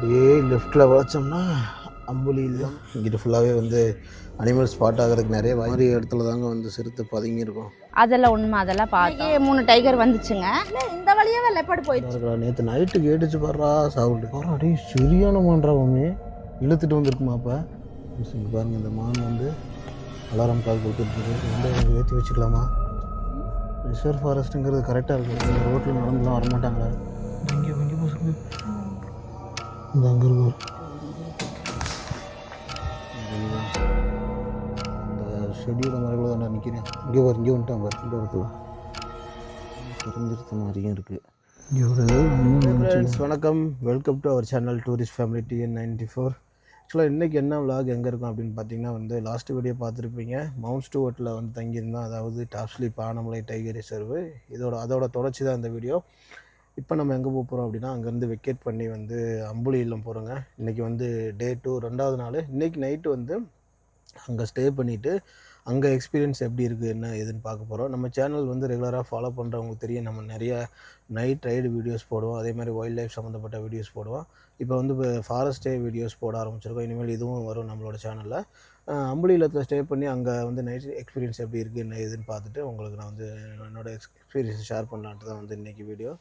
அப்படியே லெஃப்ட்டில் வளைச்சோம்னா அம்புலி இல்லம். இங்கிட்டு ஃபுல்லாகவே வந்து அனிமல் ஸ்பாட் ஆகிறதுக்கு நிறைய மாதிரி இடத்துல தாங்க வந்து சிறுத்தை பதுங்கி இருக்கும். அதெல்லாம் உண்மை, அதெல்லாம் பார்த்தேன். 3 டைகர் வந்துச்சுங்க. இந்த வழியாவே லெப்பர்ட் போயிடுச்சு. நேற்று நைட்டு கேட்டுச்சு பாடுறா சவுண்டு பாரு. அப்படியே சரியான மான்றாவுமே இழுத்துட்டு வந்துருக்குமா. அப்போ இங்கே பாருங்கள், இந்த மான் வந்து அலாரம் கால் கொடுத்துட்டு வந்து ஏற்றி வச்சுக்கலாமா? ரிசர்வ் ஃபாரஸ்ட்டுங்கிறது கரெக்டாக இருக்குது. இந்த ரோட்டில் நடந்துலாம் வரமாட்டாங்களா? இங்கே பசங்க இந்த அங்கே இருக்கும் அந்த செடியோட மரங்கள தான் நான் நிற்கிறேன். இங்கே வந்துட்டான் பாரு. இந்த இடத்துல தெரிஞ்சிருத்த மாதிரியும் இருக்குது. இங்கே ஒரு ஃப்ரெண்ட்ஸ் வணக்கம், welcome to our channel tourist family TN94. ஆக்சுவலாக இன்றைக்கி என்ன விலாக் எங்கே இருக்கும் அப்படின்னு பார்த்தீங்கன்னா வந்து லாஸ்ட்டு வீடியோ பார்த்துருப்பீங்க. மவுண்ட் ஸ்டூவர்ட்டில் வந்து தங்கியிருந்தோம். அதாவது top sleep Anamalai tiger reserve. அதோட தொடர்ச்சி தான் இந்த வீடியோ. இப்போ நம்ம எங்கே போக போகிறோம் அப்படின்னா, அங்கேருந்து வெக்கேட் பண்ணி வந்து அம்புலி இல்லம் போகிறோங்க. இன்றைக்கி வந்து டே 2 2வது நாள். இன்றைக்கி நைட்டு வந்து அங்கே ஸ்டே பண்ணிவிட்டு அங்கே எக்ஸ்பீரியன்ஸ் எப்படி இருக்குது என்ன ஏதுன்னு பார்க்க போகிறோம். நம்ம சேனல் வந்து ரெகுலராக ஃபாலோ பண்ணுறவங்களுக்கு தெரியும், நம்ம நிறைய நைட் ரைடு வீடியோஸ் போடுவோம். அதே மாதிரி வைல்ட் லைஃப் சம்மந்தப்பட்ட வீடியோஸ் போடுவோம். இப்போ வந்து ஃபாரஸ்ட் ஸ்டே வீடியோஸ் போட ஆரம்பிச்சிருக்கோம். இனிமேல் இதுவும் வரும் நம்மளோட சேனலில். அம்புலி இல்லத்தில் ஸ்டே பண்ணி அங்கே வந்து நைட் எக்ஸ்பீரியன்ஸ் எப்படி இருக்குது என்ன ஏதுன்னு பார்த்துட்டு உங்களுக்கு நான் வந்து என்னோடய எக்ஸ்பீரியன்ஸை ஷேர் பண்ணலான்ட்டு தான் வந்து இன்றைக்கி வீடியோ.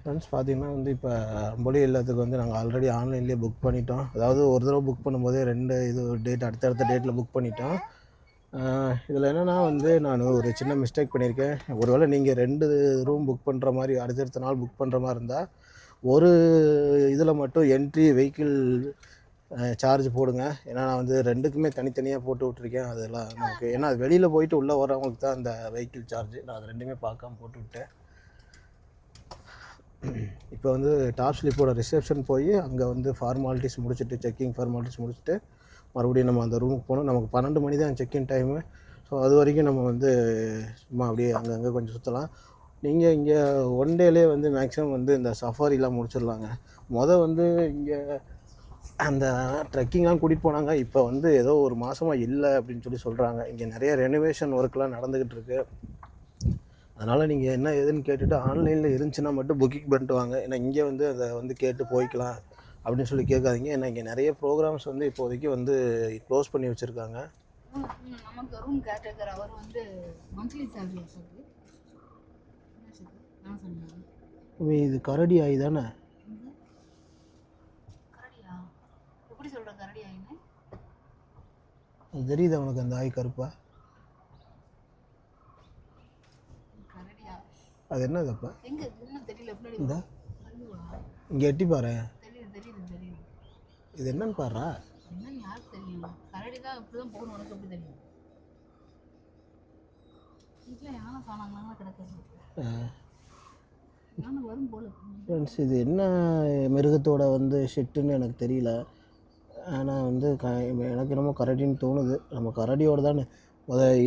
ஃப்ரெண்ட்ஸ் பார்த்தீங்கன்னா வந்து இப்போ அம்புலி இல்லத்துக்கு வந்து நாங்கள் ஆல்ரெடி ஆன்லைன்லேயே புக் பண்ணிட்டோம். அதாவது ஒரு தடவை புக் பண்ணும்போதே 2 டேட் அடுத்தடுத்த டேட்டில் புக் பண்ணிட்டோம். இதில் என்னென்னா வந்து நான் ஒரு சின்ன மிஸ்டேக் பண்ணியிருக்கேன். ஒருவேளை நீங்கள் 2 ரூம் புக் பண்ணுற மாதிரி அடுத்தடுத்த நாள் புக் பண்ணுற மாதிரி இருந்தால் ஒரு இதில் மட்டும் என்ட்ரி வெஹிக்கிள் சார்ஜ் போடுங்க. ஏன்னா நான் வந்து 2க்குமே தனித்தனியாக போட்டு விட்ருக்கேன். அதெல்லாம் நமக்கு ஏன்னா வெளியில் போயிட்டு உள்ளே வரவங்களுக்கு தான் அந்த வெஹிக்கிள் சார்ஜ். நான் அது 2மே பார்க்காம போட்டு விட்டேன். இப்போ வந்து டாப் ஸ்லிப்போட ரிசப்ஷன் போய் அங்கே வந்து ஃபார்மாலிட்டிஸ் முடிச்சுட்டு செக்கிங் ஃபார்மாலிட்டிஸ் முடிச்சுட்டு மறுபடியும் நம்ம அந்த ரூமுக்கு போனோம். நமக்கு 12 மணி தான் செக்இன் டைமு. ஸோ அது வரைக்கும் நம்ம வந்து சும்மா அப்படியே அங்கங்கே கொஞ்சம் சுற்றலாம். நீங்கள் இங்கே ஒன் டேலே வந்து மேக்ஸிமம் வந்து இந்த சஃபாரிலாம் முடிச்சிடலாங்க. வந்து இங்கே அந்த ட்ரெக்கிங்லாம் கூட்டிகிட்டு போனாங்க. இப்போ வந்து ஏதோ ஒரு மாதமாக இல்லை அப்படின்னு சொல்கிறாங்க. இங்கே நிறைய ரெனோவேஷன் ஒர்க்லாம் நடந்துக்கிட்டு இருக்குது. அதனால் நீங்கள் என்ன ஏதுன்னு கேட்டுட்டு ஆன்லைனில் இருந்துச்சுன்னா மட்டும் புக்கிங் பண்ணிட்டு வாங்க. ஏன்னா இங்கே வந்து அதை வந்து கேட்டு போய்க்கலாம் அப்படின்னு சொல்லி கேட்காதீங்க. ஏன்னா இங்கே நிறைய ப்ரோக்ராம்ஸ் வந்து இப்போதைக்கு வந்து க்ளோஸ் பண்ணி வச்சுருக்காங்க. நமக்கு ரூம் கேட்டகர் அவர் வந்து மந்த்லி சேலரி இது கரடி ஆகி தானே? எப்படி சொல்கிற கரடி ஆயின்னு அது தெரியுதா உனக்கு? அந்த ஆய் கருப்பா அது என்னது? அப்போ இந்த இங்கே எட்டி பாரு. இது என்னன்னு பாரு. ஃப்ரெண்ட்ஸ் இது என்ன மிருகத்தோட வந்து ஷெட்டுன்னு எனக்கு தெரியல. ஆனால் வந்து எனக்கு என்னமோ கரடின்னு தோணுது. நம்ம கரடியோடு தானே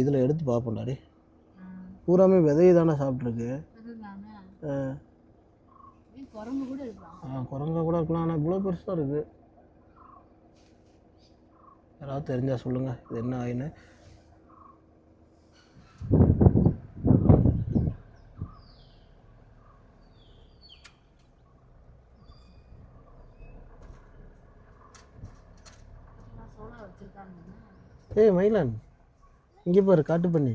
இதில் எடுத்து பார்ப்போம்டாடி. பூராமே விதையை தானே சாப்பிட்ருக்கு. குரங்கா கூட இருக்கலாம். ஆனால் இவ்வளோ பெருசாக இருக்குது. யாராவது தெரிஞ்சால் சொல்லுங்கள் இது என்ன ஆயின்னு. மயிலான் இங்கே பாரு, காட்டு பண்ணி.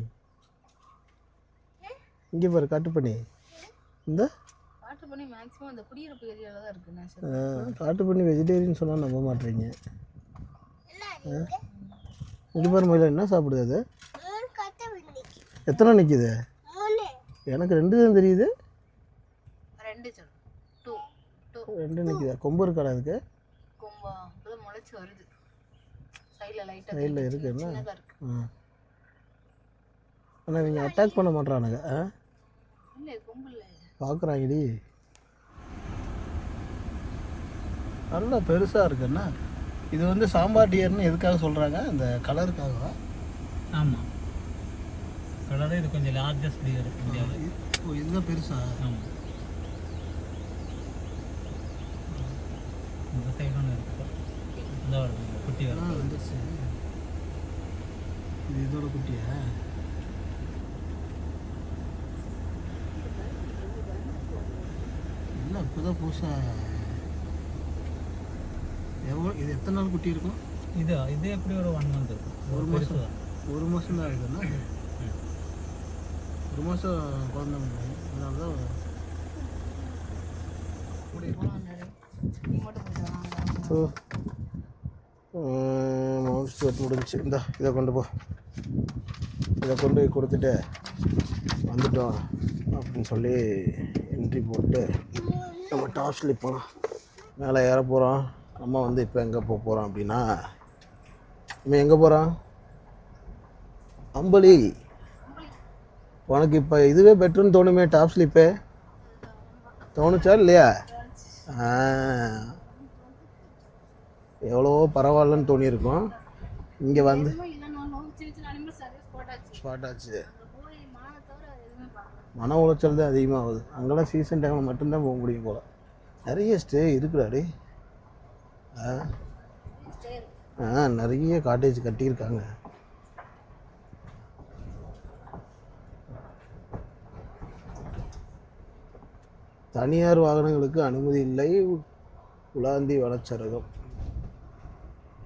இங்கே பாரு காட்டு பண்ணி. இந்த காட்டு பண்ணி மேக்ஸிமம் அந்த குடியிருப்பு ஏரியாவில் தான் இருக்குது. காட்டு பண்ணி வெஜிடேரியன் சொன்னால் நம்ப மாட்டேறீங்க. இது பாரு மயிலான் என்ன சாப்பிடுது அது? எத்தனை நிற்கிது? எனக்கு 2 தான் தெரியுது. 2 நிற்கிதா? கொம்பு இருக்காடா அதுக்கு? சைடில் இருக்கு என்ன? ஆனால் நீங்கள் அட்டாக் பண்ண மாட்டானுங்க. பார்க்குறாங்கடி. நல்லா பெருசாக இருக்குன்னா இது வந்து சாம்பார் டியர்னு எதுக்காக சொல்கிறாங்க? அந்த கலருக்காகவா? ஆமாம், கலரு இது கொஞ்சம் லார்ஜஸ்ட் டியர் இந்தியாவில். ஓ, இதுதான் பெருசா? ஆமாம். இந்த சைடு ஒன்று இருக்குது. இந்த குட்டி வந்துருச்சு. இது இதோட குட்டியா? இப்போதான் புதுசாக எவ்வளோ இது எத்தனை நாள் குட்டி இருக்கும்? இது எப்படி ஒரு 1 month இருக்கும். ஒரு மாதம் தான் இருக்குதுன்னா 1 மாதம் குழந்தை அதனால தான் ஸோ மவுண்ட் ஸ்டோர் முடிஞ்சிச்சு. இதை கொண்டு போ, இதை கொண்டு போய் கொடுத்துட்டு வந்துட்டோம் அப்படின்னு சொல்லி என்ட்ரி போட்டு நம்ம டாப் ஸ்லிப் போகலாம். மேலே ஏற போகிறோம். நம்ம வந்து இப்போ எங்கே போக போகிறோம் அப்படின்னா, நம்ம எங்கே போகிறோம்? அம்பலி. உனக்கு இப்போ இதுவே பெட்டர்னு தோணுமே, டாப் ஸ்லிப்பே தோணுச்சா இல்லையா? எவ்வளோ பரவாயில்லன்னு தோணியிருக்கும். இங்கே வந்து ஸ்பாட் ஆச்சு. மன உளைச்சல் தான் அதிகமாகுது. அங்கெல்லாம் சீசன் டைமில் மட்டும்தான் போக முடியும் போல். நிறைய ஸ்டே இருக்குடாடி. நிறைய காட்டேஜ் கட்டியிருக்காங்க. தனியார் வாகனங்களுக்கு அனுமதி இல்லை, உலாந்தி வனச்சரகம்.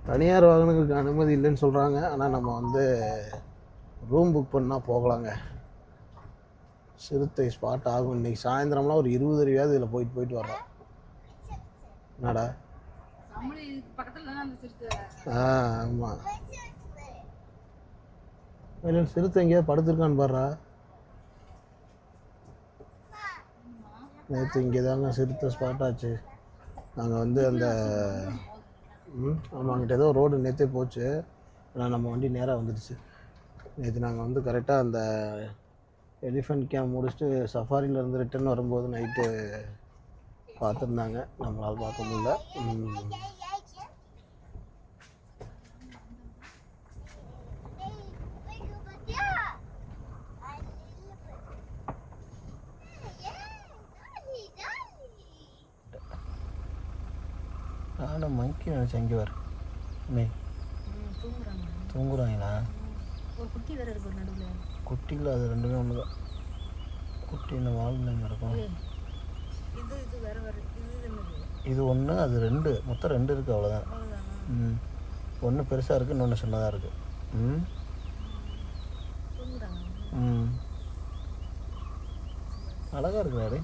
தனியார் வாகனங்களுக்கு அனுமதி இல்லைன்னு சொல்கிறாங்க. ஆனால் நம்ம வந்து ரூம் புக் பண்ணால் போகலாங்க. சிறுத்தை ஸ்பாட் ஆகும். இன்றைக்கி சாயந்தரம்லாம் ஒரு 20 ரூபாயாவது இதில் போயிட்டு வர்றோம். என்னடா? ஆமாம். இல்லை சிறுத்தை எங்கேயாவது படுத்துருக்கான்னு பாடுறா. நேற்று இங்கே தாங்க சிறுத்தை ஸ்பாட் ஆச்சு. நாங்கள் வந்து அந்த ஆமாம், அங்கிட்ட ஏதோ ரோடு நேற்றே போச்சு. ஆனால் நம்ம வண்டி நேராக வந்துடுச்சு. நேற்று நாங்கள் வந்து கரெக்டாக அந்த எலிஃபெண்ட் கேம்ப் முடிச்சுட்டு சஃபாரியிலேருந்து ரிட்டர்ன் வரும்போது நைட்டு பார்த்துருந்தாங்க. நம்மளால் பார்க்க முடியல. நானும் மங்கி நினச்சேன். இங்கே வர தூங்குறாங்களா? ஒரு குட்டி வேறு இருக்கு நடுவில். குட்டியில் அது ரெண்டுமே ஒன்று தான். குட்டி இந்த வாழ்நிலை இருக்கும். இது வேறு வேறு. இது ஒன்று, அது 2, மொத்தம் 2 இருக்குது. அவ்வளோதான். ஒன்று பெருசாக இருக்குது, இன்னொன்று சின்னதாக இருக்குது. அழகாக இருக்குறாரு.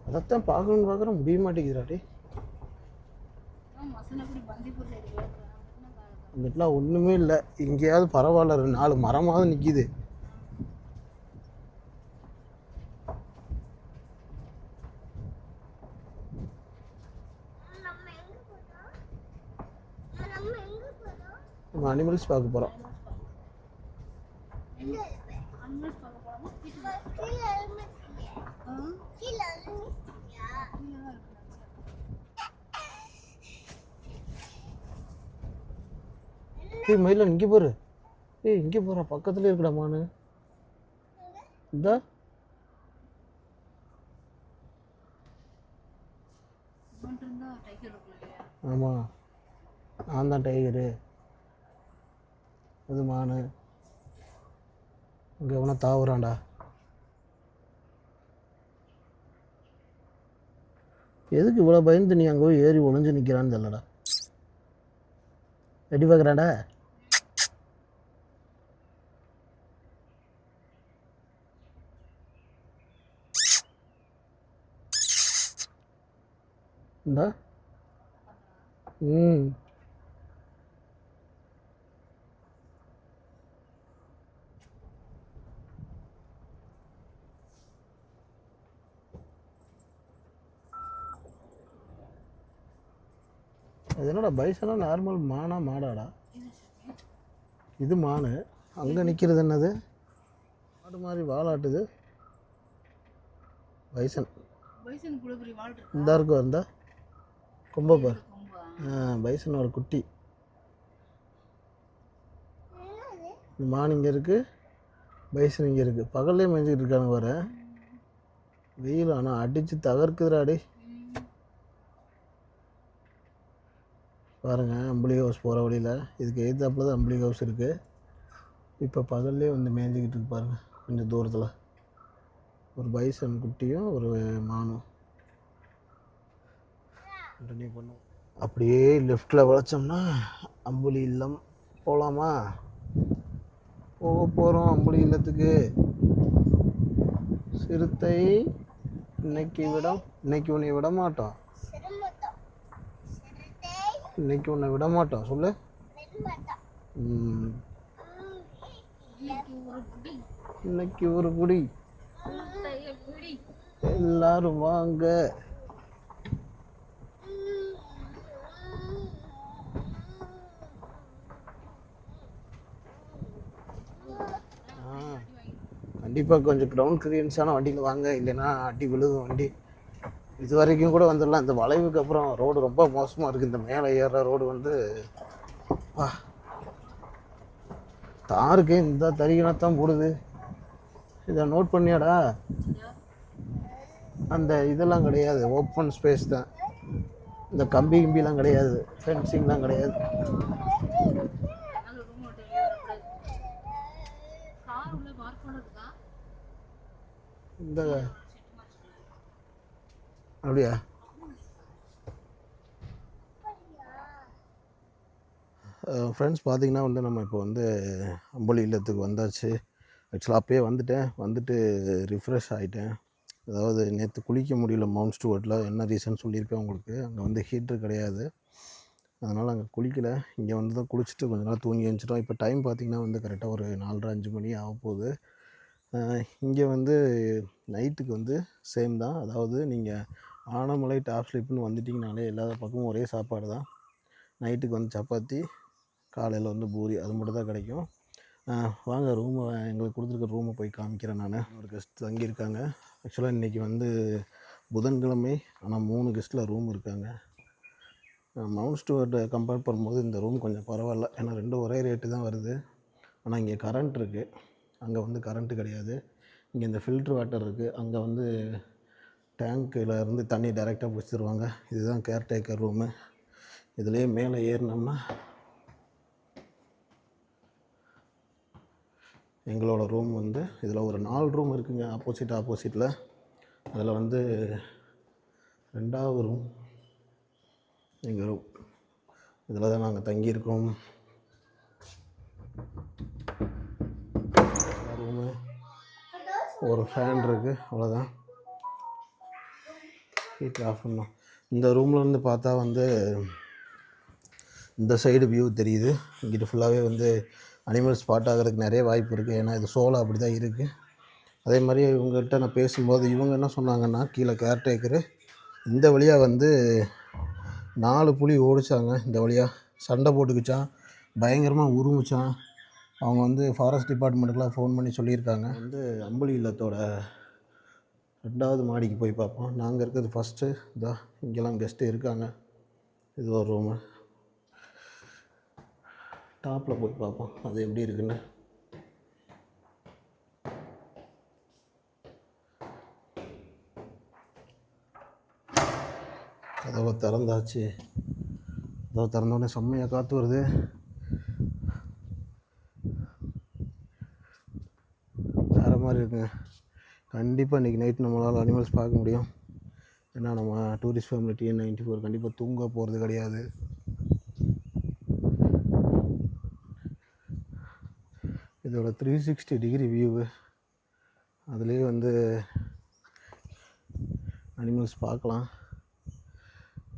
அதைத்தான் பார்க்குறேன், முடிய மாட்டேங்குதுராடி. அங்கிட்டலாம் ஒன்றுமே இல்லை. எங்கேயாவது பரவாயில்ல, 4 மரமாவது நிற்கிது. நம்ம அனிமல்ஸ் பார்க்க போகிறோம். மயில இங்கே போரு. இங்கே போகிறா, பக்கத்துலேயே இருக்குடா மானு. இந்த ஆமாம், நான் தான் டைகரு. அது மானு. இங்கே எவனா தாவுறான்டா. எதுக்கு இவ்வளோ பயந்து நீ அங்கே போய் ஏறி ஒளிஞ்சு நிற்கிறான்னு தெரியலடா. எடி பார்க்குறான்டா. இந்தா அது என்னடா பைசனா நார்மல் மானா மாடாடா? இது மானு. அங்கே நிற்கிறது என்னது? மாடு மாதிரி வாலாட்டுது. பைசன் இந்த இருக்கும் அந்த கொம்பப்பார். பைசனோட குட்டி. மான் இங்கே இருக்குது, பைசன் இங்கே இருக்குது. பகல்லே மேய்ஞ்சிக்கிட்டு இருக்கானு வர. வெயில் ஆனால் அடித்து தகர்க்குதுடாடி. பாருங்கள், அம்புலி ஹவுஸ் போகிற வழியில் இதுக்கு எதிர்த்தாப்புல தான் அம்புலி ஹவுஸ் இருக்குது. இப்போ பகல்லே வந்து மேய்ஞ்சிக்கிட்டு இருக்கு பாருங்கள். கொஞ்சம் தூரத்தில் ஒரு பைசன் குட்டியும் ஒரு மானும் கண்டினியூ பண்ணுவோம். அப்படியே லெஃப்டில் வளைச்சோம்னா அம்புலி இல்லம் போகலாமா? போக போகிறோம் அம்புலி இல்லத்துக்கு. சிறுத்தை இன்னைக்கு உன்னை விட மாட்டோம். இன்னைக்கு உன்னை விட மாட்டோம். சொல்லு. இன்னைக்கு ஒரு குடி. எல்லாரும் வாங்க. கண்டிப்பாக கொஞ்சம் கிரவுண்ட் கிளியரன்ஸான வண்டியில் வாங்க, இல்லைன்னா அடி விழுகும் வண்டி. இது வரைக்கும் கூட வந்துடலாம். இந்த வளைவுக்கு அப்புறம் ரோடு ரொம்ப மோசமாக இருக்குது. இந்த மேலே ஏறுற ரோடு வந்து தாருக்கு இந்த தறிகணத்தான் போடுது. இதை நோட் பண்ணியாடா? அந்த இதெல்லாம் கிடையாது, ஓப்பன் ஸ்பேஸ் தான். இந்த கம்பிலாம் கிடையாது, ஃபென்சிங்லாம் கிடையாது. இந்த அப்படியா? ஃப்ரெண்ட்ஸ், பார்த்திங்கன்னா வந்து நம்ம இப்போ வந்து அம்புலி இல்லத்துக்கு வந்தாச்சு. ஆக்சுவலாக அப்போயே வந்துட்டு ரிஃப்ரெஷ் ஆகிட்டேன். அதாவது நேற்று குளிக்க முடியல மவுண்ட் ஸ்டூவர்ட்டில். என்ன ரீசன் சொல்லியிருப்பேன் உங்களுக்கு. அங்கே வந்து ஹீட்ரு கிடையாது, அதனால் அங்கே குளிக்கலை. இங்கே வந்து தான் குளிச்சுட்டு கொஞ்ச நாள் தூங்கி எழுந்துச்சிட்டோம். இப்போ டைம் பார்த்திங்கன்னா வந்து கரெக்டாக ஒரு 4:30-5 மணி ஆக போகுது. இங்கே வந்து நைட்டுக்கு வந்து சேம் தான். அதாவது நீங்கள் ஆனமலை டாப் ஸ்லிப்னு வந்துட்டிங்கனாலே எல்லா பக்கமும் ஒரே சாப்பாடு தான். நைட்டுக்கு வந்து சப்பாத்தி, காலையில் வந்து பூரி, அது மட்டும் தான் கிடைக்கும். வாங்க ரூமை, எங்களுக்கு கொடுத்துருக்க ரூமை போய் காமிக்கிறேன். நான் ஒரு கெஸ்ட் தங்கியிருக்காங்க. ஆக்சுவலாக இன்றைக்கி வந்து புதன்கிழமை, ஆனால் 3 கெஸ்ட்டில் ரூம் இருக்காங்க. மவுண்ட் ஸ்டூவர்ட்டை கம்பேர் பண்ணும்போது இந்த ரூம் கொஞ்சம் பரவாயில்ல, ஏன்னா 2 ஒரே ரேட்டு தான் வருது. ஆனால் இங்கே கரண்ட் இருக்குது, அங்கே வந்து கரண்ட்டு கிடையாது. இங்கே இந்த ஃபில்ட்ரு வாட்டர் இருக்குது, அங்கே வந்து டேங்க்கில் இருந்து தண்ணி டைரெக்டாக பிடிச்சிருவாங்க. இதுதான் கேர்டேக்கர் ரூமு. இதுலேயே மேலே ஏறினோம்னா எங்களோட ரூம் வந்து இதில் ஒரு 4 ரூம் இருக்குங்க, ஆப்போசிட்டில். அதில் வந்து 2வது ரூம் எங்கள் ரூம். இதில் தான் நாங்கள் தங்கியிருக்கோம். ரூமு ஒரு ஃபேன் இருக்குது, அவ்வளோதான். ஹீட் ஆஃப் பண்ணோம். இந்த ரூம்லேருந்து பார்த்தா வந்து இந்த சைடு வியூ தெரியுது. இங்கிட்டு ஃபுல்லாகவே வந்து அனிமல் ஸ்பாட் ஆகிறதுக்கு நிறைய வாய்ப்பு இருக்குது, ஏன்னா இது சோலோ அப்படி தான் இருக்குது. அதே மாதிரி இவங்ககிட்ட நான் பேசும்போது இவங்க என்ன சொன்னாங்கன்னா, கீழே கேர்டேக்கரு இந்த வழியாக வந்து 4 புலி ஓடிச்சாங்க. இந்த வழியாக சண்டை போட்டுக்கிச்சான், பயங்கரமாக உருமிச்சான். அவங்க வந்து ஃபாரஸ்ட் டிபார்ட்மெண்ட்டுக்கெலாம் ஃபோன் பண்ணி சொல்லியிருக்காங்க. வந்து அம்புலி இல்லத்தோட 2வது மாடிக்கு போய் பார்ப்போம். நாங்கள் இருக்கிறது ஃபஸ்ட்டு இதான். இங்கெல்லாம் கெஸ்ட்டு இருக்காங்க. இது ஒரு ரூமு. டாப்பில் போய் பார்ப்போம் அது எப்படி இருக்குன்னு. கதவை திறந்தாச்சு. கதவை திறந்தோடனே செம்மையாக காற்று வருது. வேறு மாதிரி இருக்குங்க. கண்டிப்பாக இன்றைக்கி நைட் நம்மளால் அனிமல்ஸ் பார்க்க முடியும். ஏன்னா நம்ம டூரிஸ்ட் ஃபேமிலி TN94 கண்டிப்பாக தூங்க போகிறது கிடையாது. இதோட 360 டிகிரி வியூவு, அதுலேயே வந்து அனிமல்ஸ் பார்க்கலாம்.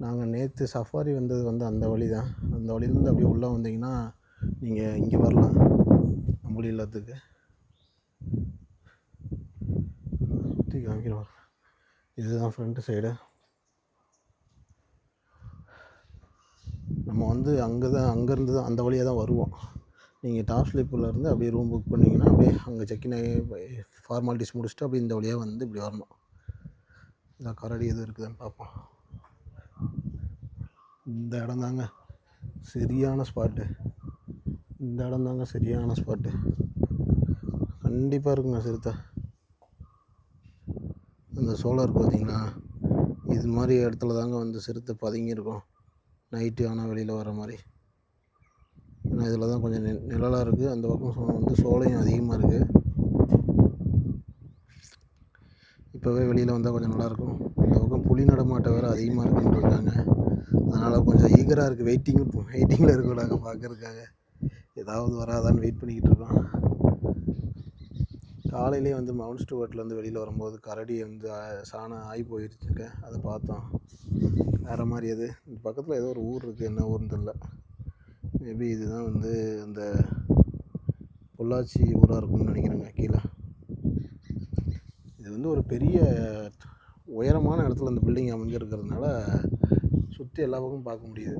நாங்கள் நேற்று சஃபாரி வந்தது வந்து அந்த வழி தான். அந்த வழியிலேருந்து அப்படியே உள்ளே வந்தீங்கன்னா நீங்கள் இங்கே வரலாம் அம்புலி இல்லத்துக்கு. சுற்றி காமிக்கிறோம். இதுதான் ஃப்ரண்ட்டு சைடு. நம்ம வந்து அங்கேருந்து தான் அந்த வழியாக தான் வருவோம். நீங்கள் டாப் ஸ்லிப்பில் இருந்து அப்படியே ரூம் புக் பண்ணிங்கன்னா அப்படியே அங்கே செக்இன் ஆகி ஃபார்மாலிட்டிஸ் முடிச்சுட்டு அப்படியே இந்த வழியாக வந்து இப்படி வரணும். இந்த கரடி எதுவும் இருக்குதுன்னு பார்ப்போம். இந்த இடம் தாங்க சரியான ஸ்பாட்டு. இந்த இடம் தாங்க சரியான ஸ்பாட்டு. கண்டிப்பாக இருக்குங்க சிறுத்தை. அந்த சோளம் இருக்குது பார்த்தீங்களா, இது மாதிரி இடத்துல தாங்க வந்து சிறுத்தை பதுங்கியிருக்கும் நைட்டு. ஆனால் வெளியில் வர மாதிரி. ஏன்னா இதில் தான் கொஞ்சம் நிழலாக இருக்குது. அந்த பக்கம் வந்து சோளையும் அதிகமாக இருக்குது. இப்போவே வெளியில் வந்தால் கொஞ்சம் நல்லாயிருக்கும். இந்த பக்கம் புலி நடமாட்டம் வேறு அதிகமாக இருக்குன்னு இருக்காங்க. அதனால் கொஞ்சம் ஈகராக இருக்குது. வெயிட்டிங்கில் இருக்கோம் நாங்கள் பார்க்கறதுக்காக. ஏதாவது வராதான்னு வெயிட் பண்ணிக்கிட்டு இருக்கோம். காலையிலே வந்து மவுண்ட் ஸ்டூவர்ட்லேருந்து வெளியில் வரும்போது கரடி வந்து சாணம் ஆகி போயிடுச்சுங்க. அதை பார்த்தோம். வேறு மாதிரி அது இந்த பக்கத்தில் ஏதோ ஒரு ஊர் இருக்குது, என்ன ஊர்னு தெரில. மேபி இதுதான் வந்து அந்த பொள்ளாச்சி ஊராக இருக்கும்னு நினைக்கிறேங்க. கீழே இது வந்து ஒரு பெரிய உயரமான இடத்துல அந்த பில்டிங் அமைஞ்சிருக்கிறதுனால சுற்றி எல்லா பக்கமும் பார்க்க முடியுது.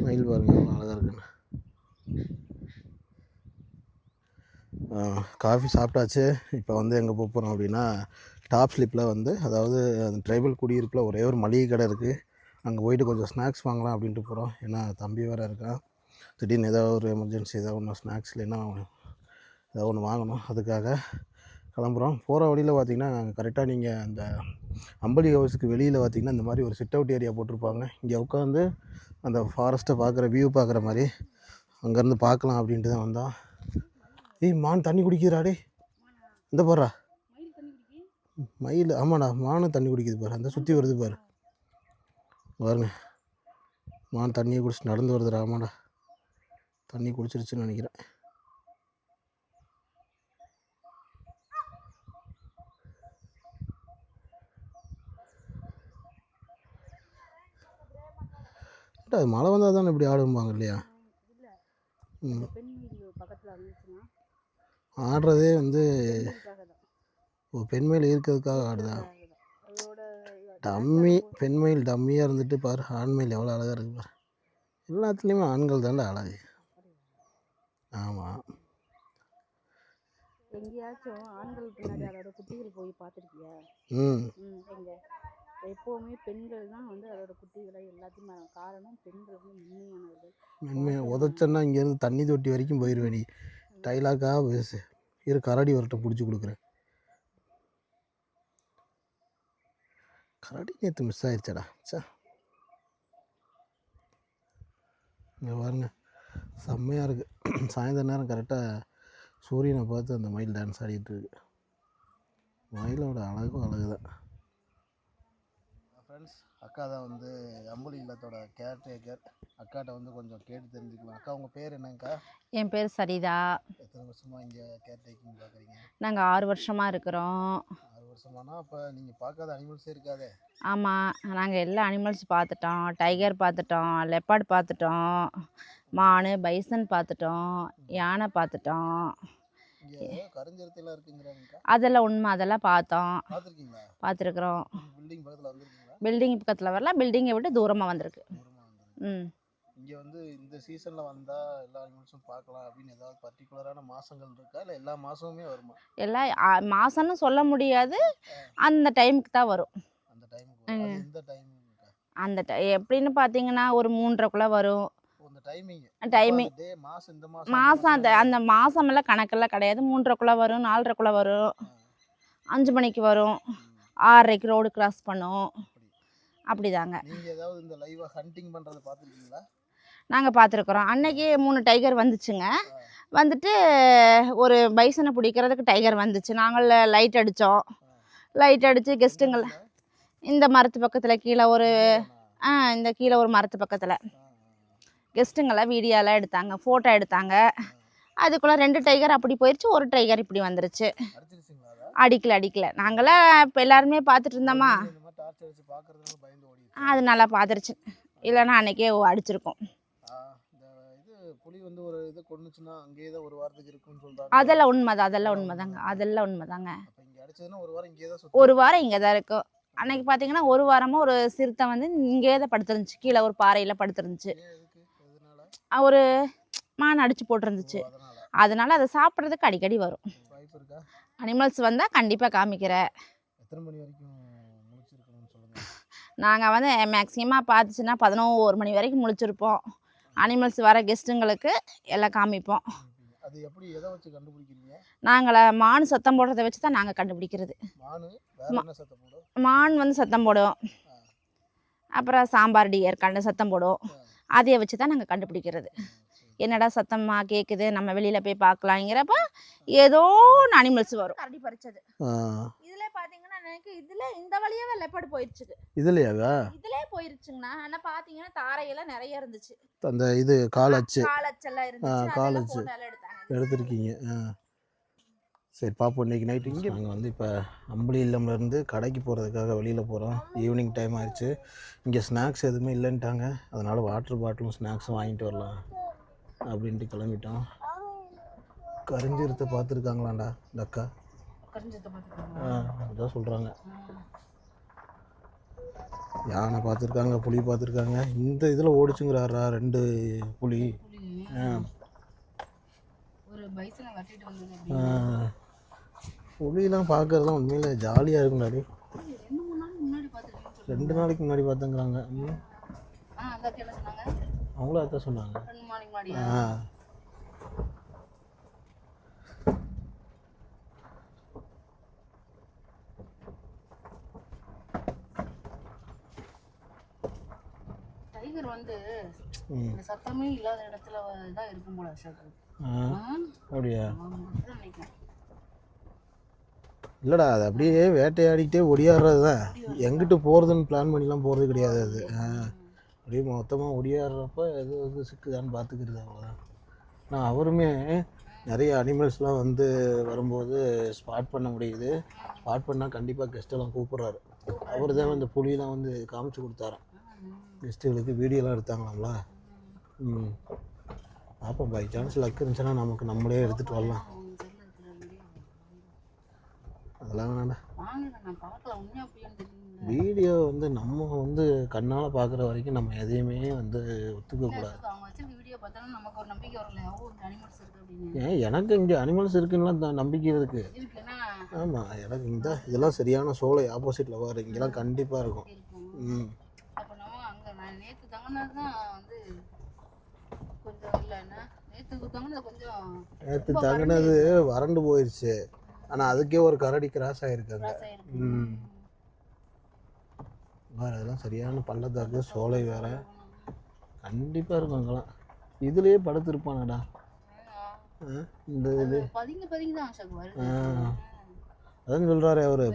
மயில் பாருங்க எவ்வளோ அழகாக இருக்குன்னு. காஃபி சாப்பிட்டாச்சு. இப்போ வந்து எங்கே போக போகிறோம் அப்படின்னா, டாப் ஸ்லிப்பில் வந்து அதாவது அந்த ட்ரைபல் குடியிருப்பில் ஒரே ஒரு மளிகை கடை இருக்குது. அங்கே போயிட்டு கொஞ்சம் ஸ்நாக்ஸ் வாங்கலாம் அப்படின்ட்டு போகிறோம். ஏன்னா தம்பி வேறு இருக்கான். திடீர்னு ஏதாவது ஒரு எமர்ஜென்சி ஏதாவது ஒன்று ஸ்நாக்ஸ் இல்லைன்னா ஏதாவது ஒன்று வாங்கணும். அதுக்காக கிளம்புறோம். போகிற வழியில் பார்த்திங்கன்னா கரெக்டாக நீங்கள் அந்த அம்பலி ஹவுஸுக்கு வெளியில் பார்த்திங்கன்னா இந்த மாதிரி ஒரு சிட் அவுட் ஏரியா போட்டிருப்பாங்க. இங்கே உட்காந்து அந்த ஃபாரஸ்ட்டை பார்க்குற வியூ பார்க்குற மாதிரி அங்கேருந்து பார்க்கலாம் அப்படின்ட்டு தான் வந்தோம். மான் தண்ணி குடிக்கிறாடே, இந்த பாரா மயில். ஆமாடா, மானும் தண்ணி குடிக்குது பாரு. அந்த சுற்றி வருது பாரு, பாருங்க. மான் தண்ணியை குடிச்சு நடந்து வருதுடா. ஆமாடா, தண்ணி குடிச்சிருச்சுன்னு நினைக்கிறேன். அது மழை வந்தால் தானே இப்படி ஆடும்பாங்க இல்லையா? ஆடுறதே வந்து பெண்மயில் இருக்கிறதுக்காக ஆடுதா? பெண்மயில் டம்மியாக இருந்துட்டு பாரு, ஆண்மயில் எவ்வளோ அழகாக இருக்குது பாரு. எல்லாத்துலேயுமே ஆண்கள் தானே அழகு. ஆமாம். எங்கேயாச்சும் ஆண்கள் பின்னாடி அதோட குட்டிகள் போய் பார்த்துருக்கியா? எங்கே எப்போவுமே பெண்கள் தான் வந்து அதோட குட்டிகளை எல்லாத்தையுமே. காரணம் பெண்கள் வந்து மென்மையானவர்கள். உதச்சன்னா இங்கேருந்து தண்ணி தொட்டி வரைக்கும் போயிடுவேன். நீ டைலாக்காக பேசு. இரு, கரடி வரட்ட பிடிச்சி கொடுக்குறேன். கரடி நேற்று மிஸ் ஆயிடுச்சடா. சா, இங்கே பாருங்க செம்மையாக இருக்குது. சாயந்தர நேரம் கரெக்டாக சூரியனை பார்த்து அந்த மயில் டான்ஸ் ஆடிட்டு இருக்கு. மயிலோட அழகும் அழகு தான். ஃப்ரெண்ட்ஸ், அக்கா தான் வந்து அம்புலி இல்லத்தோட கேர்டேக்கர். அக்காட்ட வந்து கொஞ்சம் கேட்டு தெரிஞ்சுக்கலாம். அக்கா, உங்கள் பேர் என்னங்கக்கா? என் பேர் சரிதா. எத்தனை வருஷமாக இங்கே கேர்டேக்கிங் பார்க்குறீங்க? நாங்கள் 6 வருஷமாக இருக்கிறோம். 6 வருஷமானா அப்போ நீங்கள் பார்க்காத அனிமல்ஸே இருக்காதே? ஆமாம், நாங்கள் எல்லா அனிமல்ஸ் பார்த்துட்டோம். டைகர் பார்த்துட்டோம், லெப்பார்டு பார்த்துட்டோம், மான், பைசன் பார்த்துட்டோம், யானை பார்த்துட்டோம். கருஞ்சிருத்தையெல்லாம் இருக்குங்கிறாங்கக்கா. அதெல்லாம் உண்மை, அதெல்லாம் பார்த்தோம். பார்த்துருக்கீங்களா? பார்த்துருக்குறோம். பில்டிங் பக்கத்தில் வந்துருக்கீங்களா? பில்டிங் பக்கத்தில் வரல, பில்டிங்கை விட்டு தூரமாக வந்திருக்கு. இங்கே வந்து இந்த சீசனில் வந்தால் எல்லா அனிமல்ஸும் பார்க்கலாம் அப்படின்னு ஏதாவது பர்டிகுலரான மாதங்கள் இருக்கா, இல்லை எல்லா மாதமுமே வருமா? எல்லா மாதம்னு சொல்ல முடியாது, அந்த டைமுக்கு தான் வரும். அந்த டைமுக்கு எந்த டைம்? அந்த எப்படின்னு பார்த்தீங்கன்னா ஒரு 3:30க்குள்ளே வரும். டைமிங் மாதம் அந்த மாதமெல்லாம் கணக்கெல்லாம் கிடையாது. 3:30க்குள்ளே வரும், 4:30க்குள்ளே வரும், 5 மணிக்கு வரும், 6:30க்கு ரோடு கிராஸ் பண்ணும். அப்படிதாங்க. நாங்கள் பார்த்துருக்குறோம். அன்னைக்கு 3 டைகர் வந்துச்சுங்க. வந்துட்டு ஒரு பைசனை பிடிக்கிறதுக்கு டைகர் வந்துச்சு. நாங்கள் லைட் அடித்தோம். லைட் அடித்து கெஸ்ட்டுங்களை இந்த மரத்து பக்கத்தில் கீழே ஒரு இந்த கீழே ஒரு மரத்து பக்கத்தில் கெஸ்ட்டுங்களாம் வீடியோலாம் எடுத்தாங்க, ஃபோட்டோ எடுத்தாங்க. அதுக்குள்ளே 2 டைகர் அப்படி போயிடுச்சு, ஒரு டைகர் இப்படி வந்துருச்சு. அடிக்கல. நாங்களாம் இப்போ எல்லாருமே பார்த்துட்டு இருந்தோமா, அது நல்லா பார்த்துருச்சு. இல்லைன்னா அன்னைக்கே அடிச்சிருக்கோம். அதெல்லாம் உண்மைதாங்க. ஒரு வாரம் இங்கே தான் இருக்கும். அன்னைக்கு பார்த்தீங்கன்னா ஒரு வாரமாக ஒரு சிறுத்தை வந்து இங்கே தான் படுத்துருந்துச்சு, கீழே ஒரு பாறையில் படுத்துருந்துச்சு. ஒரு மான் அடிச்சு போட்டிருந்துச்சு. அதனால அதை சாப்பிட்றதுக்கு அடிக்கடி வரும். அனிமல்ஸ் வந்தால் கண்டிப்பாக காமிக்கிறேன். எத்தனை மணி வரைக்கும் முழிச்சிருக்கணும்னு சொல்லுங்கள். நாங்கள் வந்து மேக்ஸிமமாக பார்த்துச்சுன்னா 11 மணி வரைக்கும் முழிச்சிருப்போம். அனிமல்ஸ் வர கெஸ்ட்டுங்களுக்கு எல்லாம் காமிப்போம். அது எப்படி எதை வச்சு கண்டுபிடிக்கிறீங்க? நாங்கள மான் சத்தம் போடுறத வச்சு தான் நாங்கள் கண்டுபிடிக்கிறது. மான் வந்து சத்தம் போடும், அப்புறம் சாம்பார் டியர் சத்தம் போடும். அதையை வச்சு தான் நாங்கள் கண்டுபிடிக்கிறது. என்னடா சத்தமாக கேட்குது, நம்ம வெளியில் போய் பார்க்கலாங்கிறப்ப ஏதோ ஒன்று அனிமல்ஸ் வரும். கரடி பறிச்சது இதில் பார்த்தீங்கன்னா எனக்கு இதில் இந்த வழியாவே லெப்பர்டு போயிடுச்சு. இதுலையாவா? இதிலே போயிருச்சுங்கண்ணா. ஆனால் பார்த்தீங்கன்னா தாரையெல்லாம் நிறைய இருந்துச்சு. அந்த இது காலச்சு காலச்செல்லாம் இருந்துச்சு. காலச்சு எடுத்துருக்கீங்க. சரி பார்ப்போம். இன்றைக்கி நைட்டு இங்கே நாங்கள் வந்து இப்போ அம்பளி இல்லம்லேருந்து கடைக்கு போகிறதுக்காக வெளியில் போகிறோம். ஈவினிங் டைம் ஆயிடுச்சு. இங்கே ஸ்நாக்ஸ் எதுவுமே இல்லைன்ட்டாங்க. அதனால் வாட்டர் பாட்டிலும் ஸ்நாக்ஸும் வாங்கிட்டு வரலாம் அப்படின்ட்டு கிளம்பிட்டோம். கரிஞ்சிருத்தை பார்த்துருக்காங்களாண்டா இந்த அக்கா? அதான் சொல்கிறாங்க. யானை பார்த்துருக்காங்க, புலி பார்த்துருக்காங்க. இந்த இதில் ஓடிச்சுங்கிறாரா 2 புலி. புலியெலாம் பார்க்கறதுலாம் உண்மையில் ஜாலியாக இருக்கும்டாடி. 2 நாளைக்கு முன்னாடி பார்த்தங்கிறாங்க. அவங்களும் அதான் சொன்னாங்க. டைகர் வந்து சத்தமே இல்லாத இடத்துல தான் இருக்கும் போல. அப்படியா? இல்லைடா, அது அப்படியே வேட்டையாடிக்கிட்டே ஒடியாடுறது தான். எங்கிட்டு போகிறதுன்னு பிளான் பண்ணிலாம் போகிறது கிடையாது. அது அப்படியே மொத்தமாக ஒடியாடுறப்ப எது வந்து சிக்குதான்னு பார்த்துக்கிறது, அவ்வளோதான். ஆனால் அவருமே நிறைய அனிமல்ஸ்லாம் வந்து வரும்போது ஸ்பாட் பண்ண முடியுது. ஸ்பாட் பண்ணால் கண்டிப்பாக கெஸ்ட்டெல்லாம் கூப்பிட்றாரு. அவர் தான் இந்த புலியெலாம் வந்து காமிச்சு கொடுத்தாராம் கெஸ்ட்டுகளுக்கு. வீடியோலாம் எடுத்தாங்களாம்ல. அப்போ பை சான்ஸ் லக் இருந்துச்சுன்னா நமக்கு நம்மளே எடுத்துகிட்டு வரலாம். அதெல்லாம் வேணாண்டா. வீடியோ வந்து நம்ம வந்து கண்ணால் பார்க்குற வரைக்கும் நம்ம எதையுமே வந்து ஒத்துக்கக்கூடாது. ஏன் எனக்கு இங்கே அனிமல்ஸ் இருக்குன்னுலாம் நம்பிக்கை இருக்குது. ஆமாம், எனக்கு இந்த இதெல்லாம் சரியான சோலை ஆப்போசிட்டில் வர இங்கெல்லாம் கண்டிப்பாக இருக்கும். நேற்று தங்கினது வறண்டு போயிடுச்சு. ஆனால் அதுக்கே ஒரு கரடி கிராஸ் ஆகிருக்காங்க. வேறு அதெல்லாம் சரியான பள்ளத்தாக்கு, சோலை வேறு கண்டிப்பாக இருக்கும் அங்கெல்லாம். இதுலேயே படுத்துருப்பானடா இந்த இது. அதான் சொல்கிறாரு அவர்.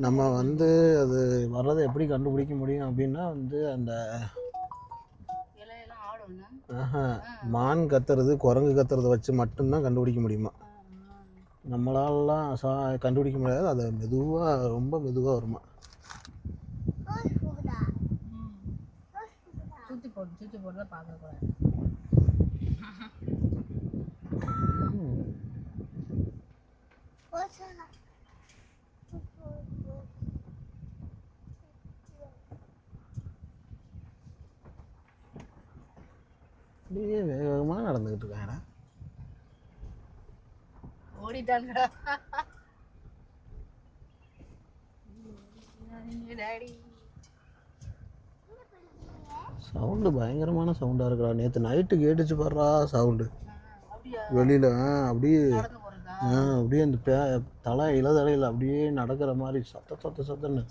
நம்ம வந்து அது வர்றதை எப்படி கண்டுபிடிக்க முடியும் அப்படின்னா வந்து அந்த மான் கத்துறது, குரங்கு கத்துறதை வச்சு மட்டும்தான் கண்டுபிடிக்க முடியுமா. நம்மளாலலாம் கண்டுபிடிக்க முடியாது. அது மெதுவாக, ரொம்ப மெதுவாக வருமா. சுற்றி போடுறத பார்க்கக்கூடாது. அப்படியே வேகமாக நடந்துக்கிட்டு இருக்காங்கடா. ஓடிட்டாங்கடா. சவுண்டு பயங்கரமான சவுண்டாக இருக்குடா. நேற்று நைட்டு கேட்டுச்சு பாடுறா சவுண்டு வெளியில். அப்படியே அப்படியே அந்த தலை இளதலையில் அப்படியே நடக்கிற மாதிரி சத்தன்னு.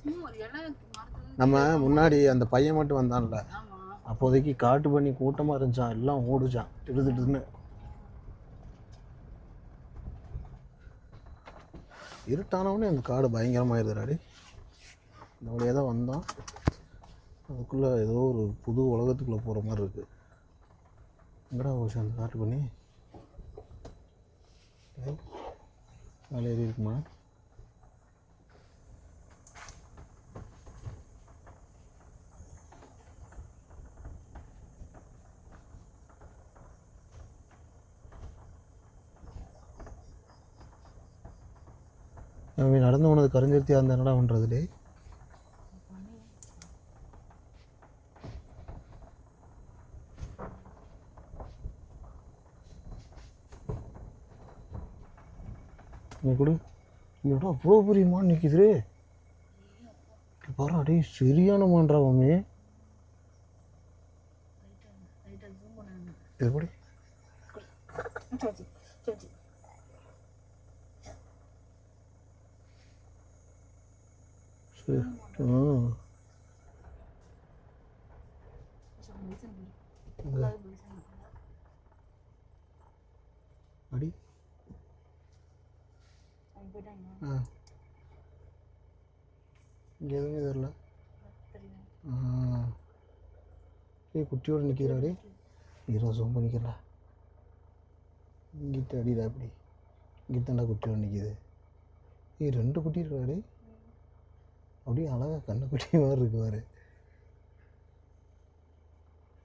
நம்ம முன்னாடி அந்த பையன் மட்டும் வந்தான்ல, அப்போதைக்கு காட்டு பண்ணி கூட்டமாக இருந்துச்சான், எல்லாம் ஓடுச்சான் திடுதிட்டுன்னு. இருட்டானவனே அந்த காடு பயங்கரமாயிருதுடாடி. இந்த வழியாக தான் வந்தோம். அதுக்குள்ளே ஏதோ ஒரு புது உலகத்துக்குள்ளே போகிற மாதிரி இருக்குது. எங்கடா ஓஷன் அந்த காட்டு பண்ணி வேலை ஏறி இருக்குமா? அவன் நடந்து போனது கரைஞ்சிருத்தியாக இருந்தா என்னடா பண்ணுறதுலே. இங்கே கொடு. இங்கே அவ்வளோ பெரிய மான் நிற்கிது. பாரு அடே சரியான மான்றா மாமி. எப்படி அடி இங்கே எதுவுமே தெரில. குட்டியோடு நிற்கிறாடி. ஹீரோ ஜூம் பண்ணிக்கிறா. இங்கிட்ட அடிடா அப்படி. இங்கிட்டாண்டா குட்டியோடு நிற்கிது. 2 குட்டி இருக்காடி. அப்படியே அழகாக கண்ணுக்குட்டி மாதிரி இருக்கு பாரு.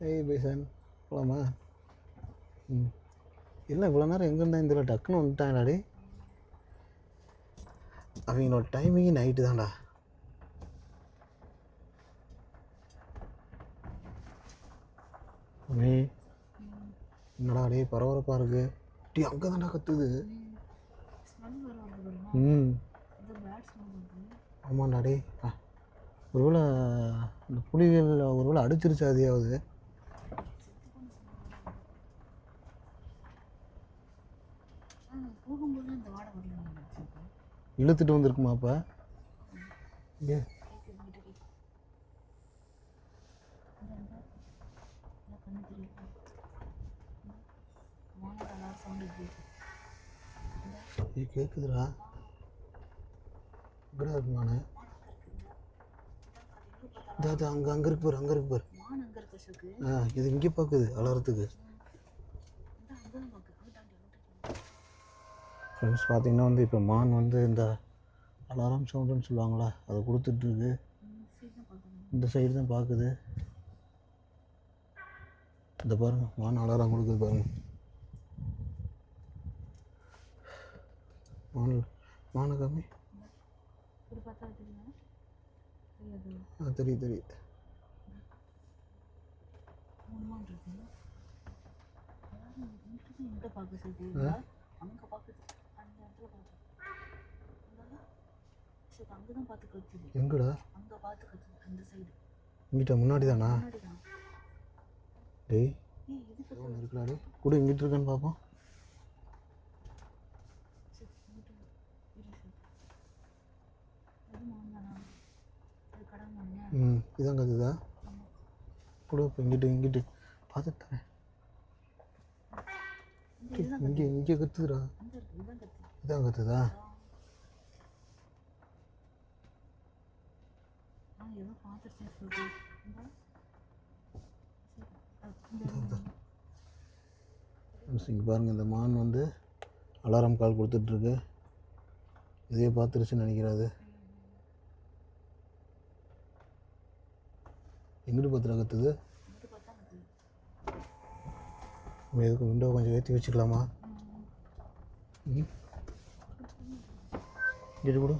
ஏய் பைசன் போகலாமா? இல்லை இவ்வளோ நேரம் எங்கே இருந்தா இந்த டக்குன்னு வந்துட்டாங்கடாடி. அவங்களோட டைமிங்கு நைட்டு தான்டா. மே என்னடா டே பரபரப்பாக இருக்கு. டீ அங்கே தான்டா கத்துது. ஆமாண்டா டே. ஒருவேளை இந்த புலிகள் ஒருவேளை அடிச்சிருச்சு அதையாவது. இழுத்துட்டு வந்திருக்குமா அப்போ? இங்கே கேட்குதுடா. இப்படி இருக்குமாண்ணே. இது அங்கே இருக்கு பாரு. அங்கே இருக்கு பாரு. இது இங்கே பார்க்குது அலறத்துக்கு. ஃப்ரெண்ட்ஸ் பார்த்தீங்கன்னா வந்து இப்போ மான் வந்து இந்த அலாரம் சவுண்டுன்னு சொல்லுவாங்களா அதை கொடுத்துட்ருக்கு. இந்த சைடு தான் பார்க்குது. இந்த பாருங்க மான் அலாரம் கொடுக்குது பாருங்க. மானை காமி. தெரியுது தெரியுது. எங்கடா? இங்கிட்ட முன்னாடி தானா? டேய் இருக்கலாடி கூட இங்கிட்டு இருக்கான்னு பார்ப்போம். இதான் கத்துதா கூட. இப்போ இங்கிட்டு பார்த்துட்டேன். இங்கே கத்துதுடா. இதான் கத்துதா? இங்கே பாருங்கள் இந்த மான் வந்து அலாரம் கால் கொடுத்துட்ருக்கு. இதே பார்த்துருச்சுன்னு நினைக்கிறாது. எங்கிட்டு பார்த்துடா கத்துது. நம்ம எதுக்கு விண்டோ கொஞ்சம் ஏற்றி வச்சுக்கலாமா? இங்கிட்டு கூட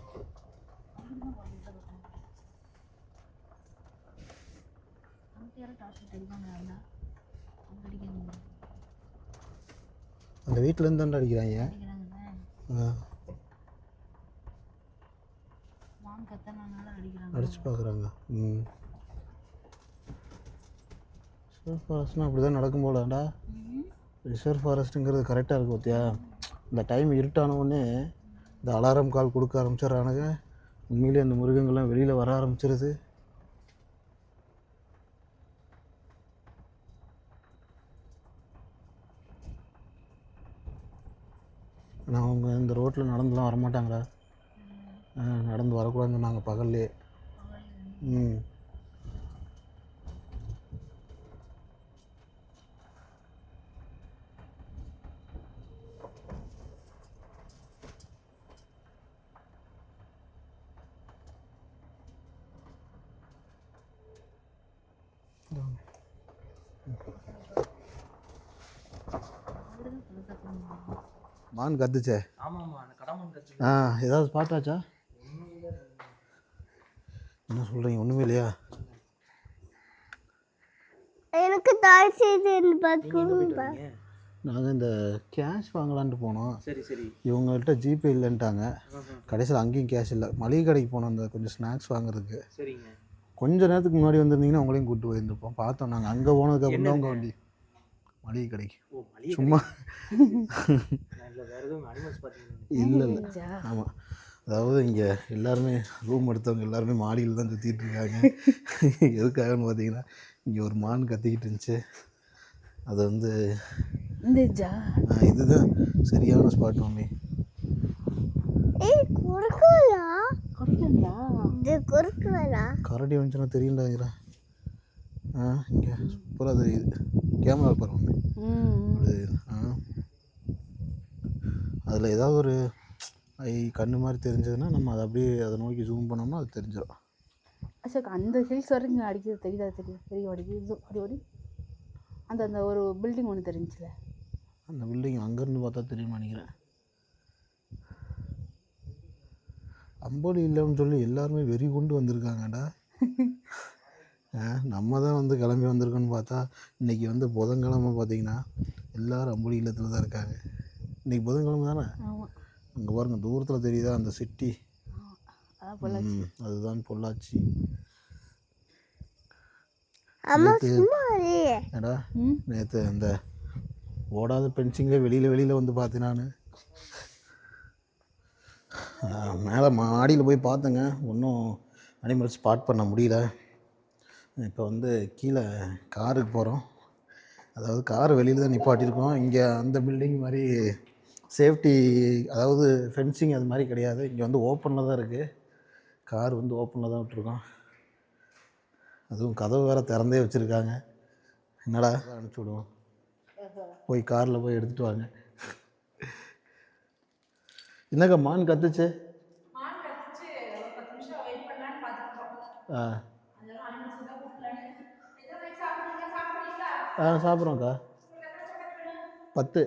அந்த வீட்டிலேருந்து தான்டா அடிக்கிறாங்க. அடிச்சு பார்க்குறாங்க. ரிசர்வ் ஃபாரஸ்ட்னா அப்படி தான் நடக்கும் போலடா. ரிசர்வ் ஃபாரஸ்ட்டுங்கிறது கரெக்டாக இருக்குது பார்த்தியா. இந்த டைம் இருட்டானவுடனே இந்த அலாரம் கால் கொடுக்க ஆரம்பிச்சிட்றானுங்க. உண்மையிலே அந்த மிருகங்கள்லாம் வெளியில் வர ஆரம்பிச்சிருது. ஆனால் அவங்க இந்த ரோட்டில் நடந்துலாம் வரமாட்டாங்களா? நடந்து வரக்கூடாதுன்னு சொன்னாங்க பகல்லே. மான் கத்துச்சே. ஏதாவது பார்த்தாச்சா? என்ன சொல்கிறீங்க? ஒன்றுமே இல்லையா? எனக்கு தாய் செய்தி பார்க்கணும். நாங்கள் இந்த கேஷ் வாங்கலான்ட்டு போனோம். சரி சரி. இவங்கள்ட்ட ஜிபே இல்லைன்ட்டாங்க. கடைசியில் அங்கேயும் கேஷ் இல்லை. மளிகை கடைக்கு போனோம் அந்த கொஞ்சம் ஸ்நாக்ஸ் வாங்குறதுக்கு. சரிங்க. கொஞ்ச நேரத்துக்கு முன்னாடி வந்திருந்தீங்கன்னா உங்களையும் கூப்பிட்டு போயிருந்துருப்போம். பார்த்தோம் நாங்கள் அங்கே போனதுக்கப்புறம் தான் உங்கள் வண்டி மளிகை கடைக்கு சும்மா இல்லை இல்லை. ஆமாம், அதாவது இங்கே எல்லாருமே ரூம் எடுத்தவங்க எல்லாருமே மாடியில் தான் சுற்றிட்டு இருக்காங்க. எதுக்காகன்னு பார்த்தீங்கன்னா இங்கே ஒரு மான் கத்திக்கிட்டு இருந்துச்சு. அது வந்து இதுதான் சரியான ஸ்பாட் மம்மி. கரடி வந்துச்சுன்னா தெரியும்டாங்கிறா. இங்கே சூப்பராக தெரியுது கேமரா பாருங்க. அதில் ஏதாவது ஒரு கண்ணு மாதிரி தெரிஞ்சதுன்னா நம்ம அதை அப்படியே அதை நோக்கி ஜூம் பண்ணோம்னா அது தெரிஞ்சிடும். அசோக் அந்த ஹில்ஸ் வரைக்கும் அடிக்கிறது தெரியுதா? தெரியும் அடிக்குது அப்படி அந்த அந்த ஒரு பில்டிங் ஒன்று தெரிஞ்சுல. அந்த பில்டிங் அங்கேருந்து பார்த்தா தெரியுமா நினைக்கிறேன். அம்போலி இல்லைன்னு சொல்லி எல்லாருமே வெறி கொண்டு வந்திருக்காங்கடா. நம்ம தான் வந்து கிளம்பி வந்திருக்கோன்னு பார்த்தா இன்றைக்கி வந்து புதன்கிழமை பார்த்தீங்கன்னா எல்லோரும் அம்போலி இல்லத்தில் தான் இருக்காங்க. இன்றைக்கி புதன்கிழமை தானே. அங்கே பாருங்கள் தூரத்தில் தெரியுதா அந்த சிட்டி, அதுதான் பொள்ளாச்சி. ஏடா நேற்று அந்த ஓடாத பென்சிங்கே வெளியில் வந்து பார்த்தேன் நான். மேலே மாடியில் போய் பார்த்தேங்க, ஒன்றும் அனிமல்ஸ் ஸ்பாட் பண்ண முடியல. இப்போ வந்து கீழே காருக்கு போகிறோம். அதாவது கார் வெளியில் தான் நிப்பாட்டியிருக்கோம். இங்கே அந்த பில்டிங் மாதிரி சேஃப்டி அதாவது ஃபென்சிங் அது மாதிரி கிடையாது. இங்கே வந்து ஓப்பனில் தான் இருக்குது. கார் வந்து ஓப்பனில் தான் விட்டுருக்கோம். அதுவும் கதவு வேறு திறந்தே வச்சுருக்காங்க. என்னடா அனுப்பிச்சி விடுவோம், போய் காரில் போய் எடுத்துகிட்டு வாங்க. என்னக்கா மான் கத்துச்சு? சாப்பிட்றோம்க்கா. 10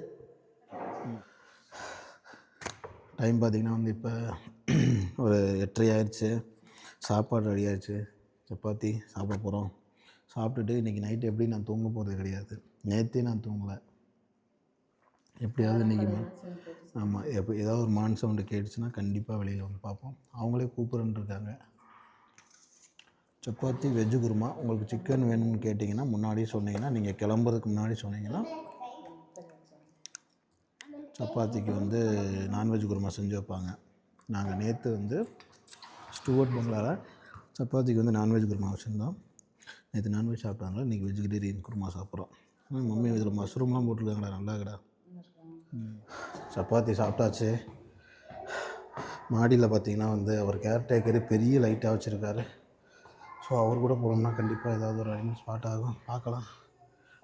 டைம் பார்த்திங்கன்னா வந்து இப்போ ஒரு 8:30 ஆயிடுச்சு. சாப்பாடு ரெடி ஆயிடுச்சு. சப்பாத்தி சாப்பிட போகிறோம். சாப்பிட்டுட்டு இன்றைக்கி நைட்டு எப்படி நான் தூங்க போகிறது கிடையாது. நேற்றே நான் தூங்கலை. எப்படியாவது இன்றைக்கி ஆமாம் ஏதாவது ஒரு மான் சவுண்டு கேட்டுச்சுன்னா கண்டிப்பாக வெளியில் வந்து பார்ப்போம். அவங்களே கூப்பிட்றேன்னு இருக்காங்க. சப்பாத்தி வெஜ்ஜு குருமா. உங்களுக்கு சிக்கன் வேணும்னு கேட்டிங்கன்னா முன்னாடியே சொன்னீங்கன்னா, நீங்கள் கிளம்புறதுக்கு முன்னாடி சொன்னீங்கன்னா சப்பாத்திக்கு வந்து நான்வெஜ் குருமா செஞ்சு வைப்பாங்க. நாங்கள் நேற்று வந்து ஸ்டூவர்ட் பங்களாவில் சப்பாத்திக்கு வந்து நான்வெஜ் குருமா வச்சுருந்தோம். நேற்று நான்வெஜ் சாப்பிட்டாங்களா, இன்றைக்கி வெஜிடேரியன் குருமா சாப்பிட்றோம். மம்மி இதில் மஷ்ரூம்லாம் போட்டிருக்காங்களா, நல்லா கடா. சப்பாத்தி சாப்பிட்டாச்சு. மாடியில் பார்த்திங்கன்னா வந்து அவர் கேர்டேக்கரு பெரிய லைட்டாக வச்சுருக்காரு. ஸோ அவர் கூட போனோம்னா கண்டிப்பாக ஏதாவது ஒரு அனிமல் ஸ்பாட் ஆகும், பார்க்கலாம்.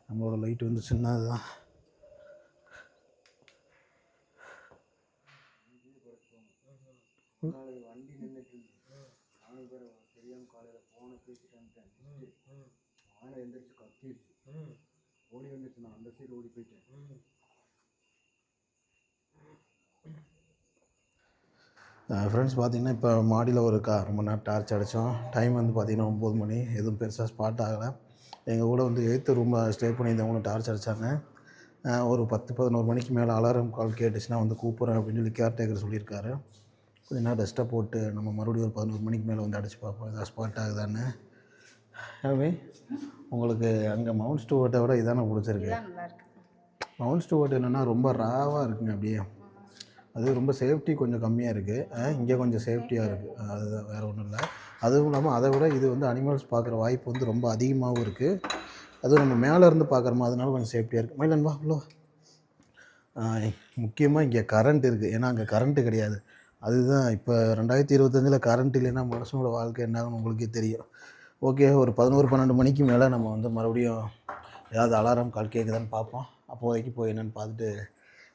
நம்மளோட லைட் வந்து சின்னது தான். வண்டி நின்றுட்டு தெரியாமல் காலையில் ஃபோனை பேசிட்டு வந்துட்டேன். ஆனை எந்திரிச்சு கத்திடுச்சு, ஓடி வந்துச்சு. நான் அந்த சைடு ஓடி போயிட்டேன். ஃப்ரெண்ட்ஸ் பார்த்திங்கன்னா இப்போ மாடியில் ஒரு ரொம்ப நேரம் டார்ச் அடித்தோம். டைம் வந்து பார்த்திங்கன்னா 9 மணி. எதுவும் பெருசாக ஸ்பாட் ஆகலை. எங்கள் கூட வந்து 8th ரூமில் ஸ்டே பண்ணியிருந்தவங்களும் டார்ச் அடித்தாங்க. ஒரு 10-11 மணிக்கு மேலே அலாரம் கால் கேட்டுச்சுன்னா வந்து கூப்பிட்றேன் அப்படின்னு சொல்லி கேர்டேக்கர் சொல்லியிருக்காரு. கொஞ்சம் நேரம் ரெஸ்ட்டை போட்டு நம்ம மறுபடியும் ஒரு 11 மணிக்கு மேலே வந்து அடித்து பார்ப்போம் ஏதாவது ஸ்பாட் ஆகுதான்னு. எனவே உங்களுக்கு அங்கே மவுண்ட் ஸ்டூவர்ட்டை விட இதானே பிடிச்சிருக்கு. மவுண்ட் ஸ்டூவர்ட் என்னென்னா ரொம்ப ராவாக இருக்குங்க அப்படியே. அது ரொம்ப சேஃப்டி கொஞ்சம் கம்மியாக இருக்குது. இங்கே கொஞ்சம் சேஃப்டியாக இருக்குது. அதுதான், வேறு ஒன்றும் இல்லை. அதுவும் இல்லாமல் அதை விட இது வந்து அனிமல்ஸ் பார்க்குற வாய்ப்பு வந்து ரொம்ப அதிகமாகவும் இருக்குது. அதுவும் நம்ம மேலே இருந்து பார்க்குறோமா, அதனால கொஞ்சம் சேஃப்டியாக இருக்குது. மயிலன் வா இவ்வளோ. முக்கியமாக இங்கே கரண்ட் இருக்குது. ஏன்னா அங்கே கரண்ட்டு கிடையாது. அதுதான் இப்போ 2025 கரண்ட் இல்லைன்னா மனுஷனோட வாழ்க்கை என்னாகும் உங்களுக்கே தெரியும். ஓகே, ஒரு 11-12 மணிக்கு மேலே நம்ம வந்து மறுபடியும் ஏதாவது அலாரம் கால் கேட்குதான்னு பார்ப்போம். அப்போதைக்கு போய் என்னென்னு பார்த்துட்டு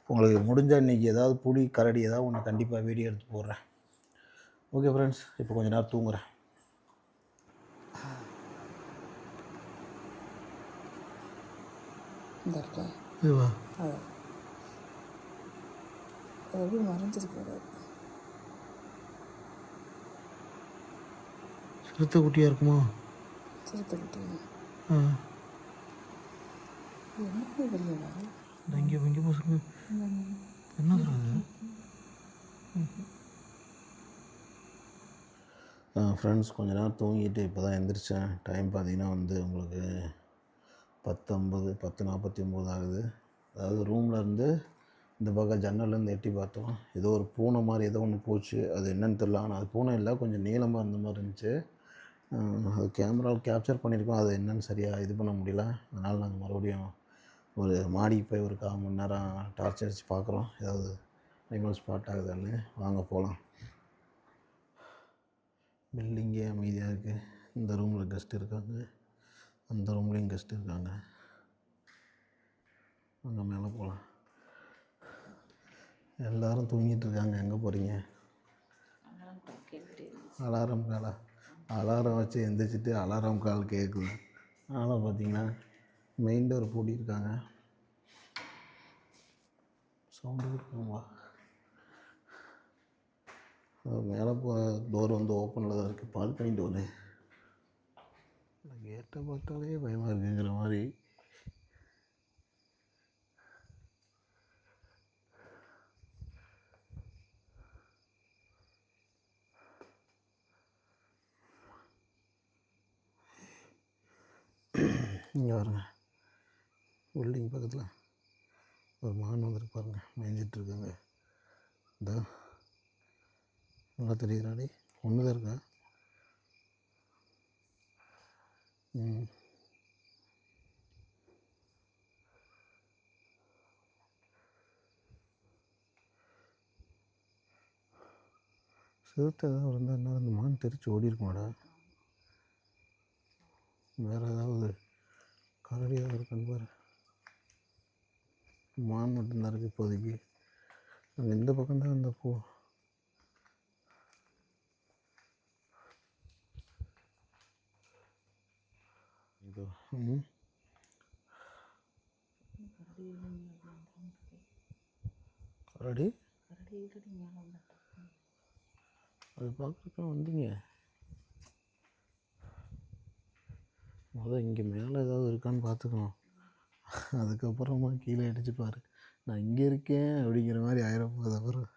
உங்களுக்கு முடிஞ்சால் இன்றைக்கி ஏதாவது புலி கரடி ஏதாவது ஒன்று கண்டிப்பாக வீடியோ எடுத்து போடுறேன். ஓகே ஃப்ரெண்ட்ஸ், இப்போ கொஞ்சம் நேரம் தூங்குறேன். இதுவா மறைஞ்சிருக்காரு. சிறுத்தை குட்டியாக இருக்குமா? சிறுத்தை குட்டியா? என்ன தெரியல. இங்கே பசங்க என்ன சொல்கிறது? ஃப்ரெண்ட்ஸ் கொஞ்ச நேரம் தூங்கிட்டு இப்போ தான் எந்திரிச்சேன். டைம் பார்த்தீங்கன்னா வந்து உங்களுக்கு 10:49 ஆகுது. அதாவது ரூமில் இருந்து இந்த பக்கம் ஜன்னல்லேருந்து எட்டி பார்த்தோம். ஏதோ ஒரு பூனை மாதிரி ஏதோ ஒன்று போச்சு. அது என்னன்னு தெரியல. ஆனால் அது பூனை இல்லை, கொஞ்சம் நீளமாக இருந்த மாதிரி இருந்துச்சு. அது கேமராவில் கேப்சர் பண்ணியிருக்கோம். அது என்னன்னு சரியாக இது பண்ண முடியல. அதனால் நாங்கள் மறுபடியும் ஒரு மாடிக்கு போய் ஒரு 1/4 மணி நேரம் டார்ச் அடித்து பார்க்குறோம் ஏதாவது அனிமல் ஸ்பாட் ஆகுதுன்னு. வாங்க போகலாம். பில்டிங்கே அமைதியாக இருக்குது. இந்த ரூமில் கெஸ்ட் இருக்காங்க, அந்த ரூம்லேயும் கெஸ்ட் இருக்காங்க. அங்கே மேலே போகலாம். எல்லோரும் தூங்கிட்டு இருக்காங்க. எங்கே போகிறீங்க? அலாரம் வச்சு எந்திரிச்சிட்டு அலாரம் கால் கேட்குது. அதனால் பார்த்தீங்கன்னா மெயின் டோர் பூட்டியிருக்காங்க. சவுண்டு இருக்குங்களா? மேலே டோர் வந்து ஓப்பனில் தான் இருக்குது. Balcony door. கேட்டை பார்த்தாலே பயமாக இருக்குங்கிற மாதிரி. இங்கே பாருங்க, பில்டிங் பக்கத்தில் ஒரு மான் வந்துருக்கு பாருங்க, மேய்ஞ்சிட்ருக்காங்க. இந்த நல்லா தெரியுறாடி, ஒன்று தான் இருக்கா? சிறுத்தை ஏதாவது இருந்தால் என்ன அந்த மான் தெரிச்சு ஓடி இருக்குமாடா? வேறு ஏதாவது கரடி ஏதாவது இருக்கான்னு பாரு. மான் மட்டும்தான் இருக்குது இப்போதைக்கு. அங்கே இந்த பக்கம்தான் அந்த பூ. இதோ கரடி அது பார்க்குறதுக்கு வந்தீங்க. இங்கே மேலே ஏதாவது இருக்கான்னு பார்த்துக்கணும். அதுக்கப்புறமா கீழே அடிச்சு பாரு. நான் இங்கே இருக்கேன் அப்படிங்கிற மாதிரி ஆயிரப்போகுது. அப்புறம்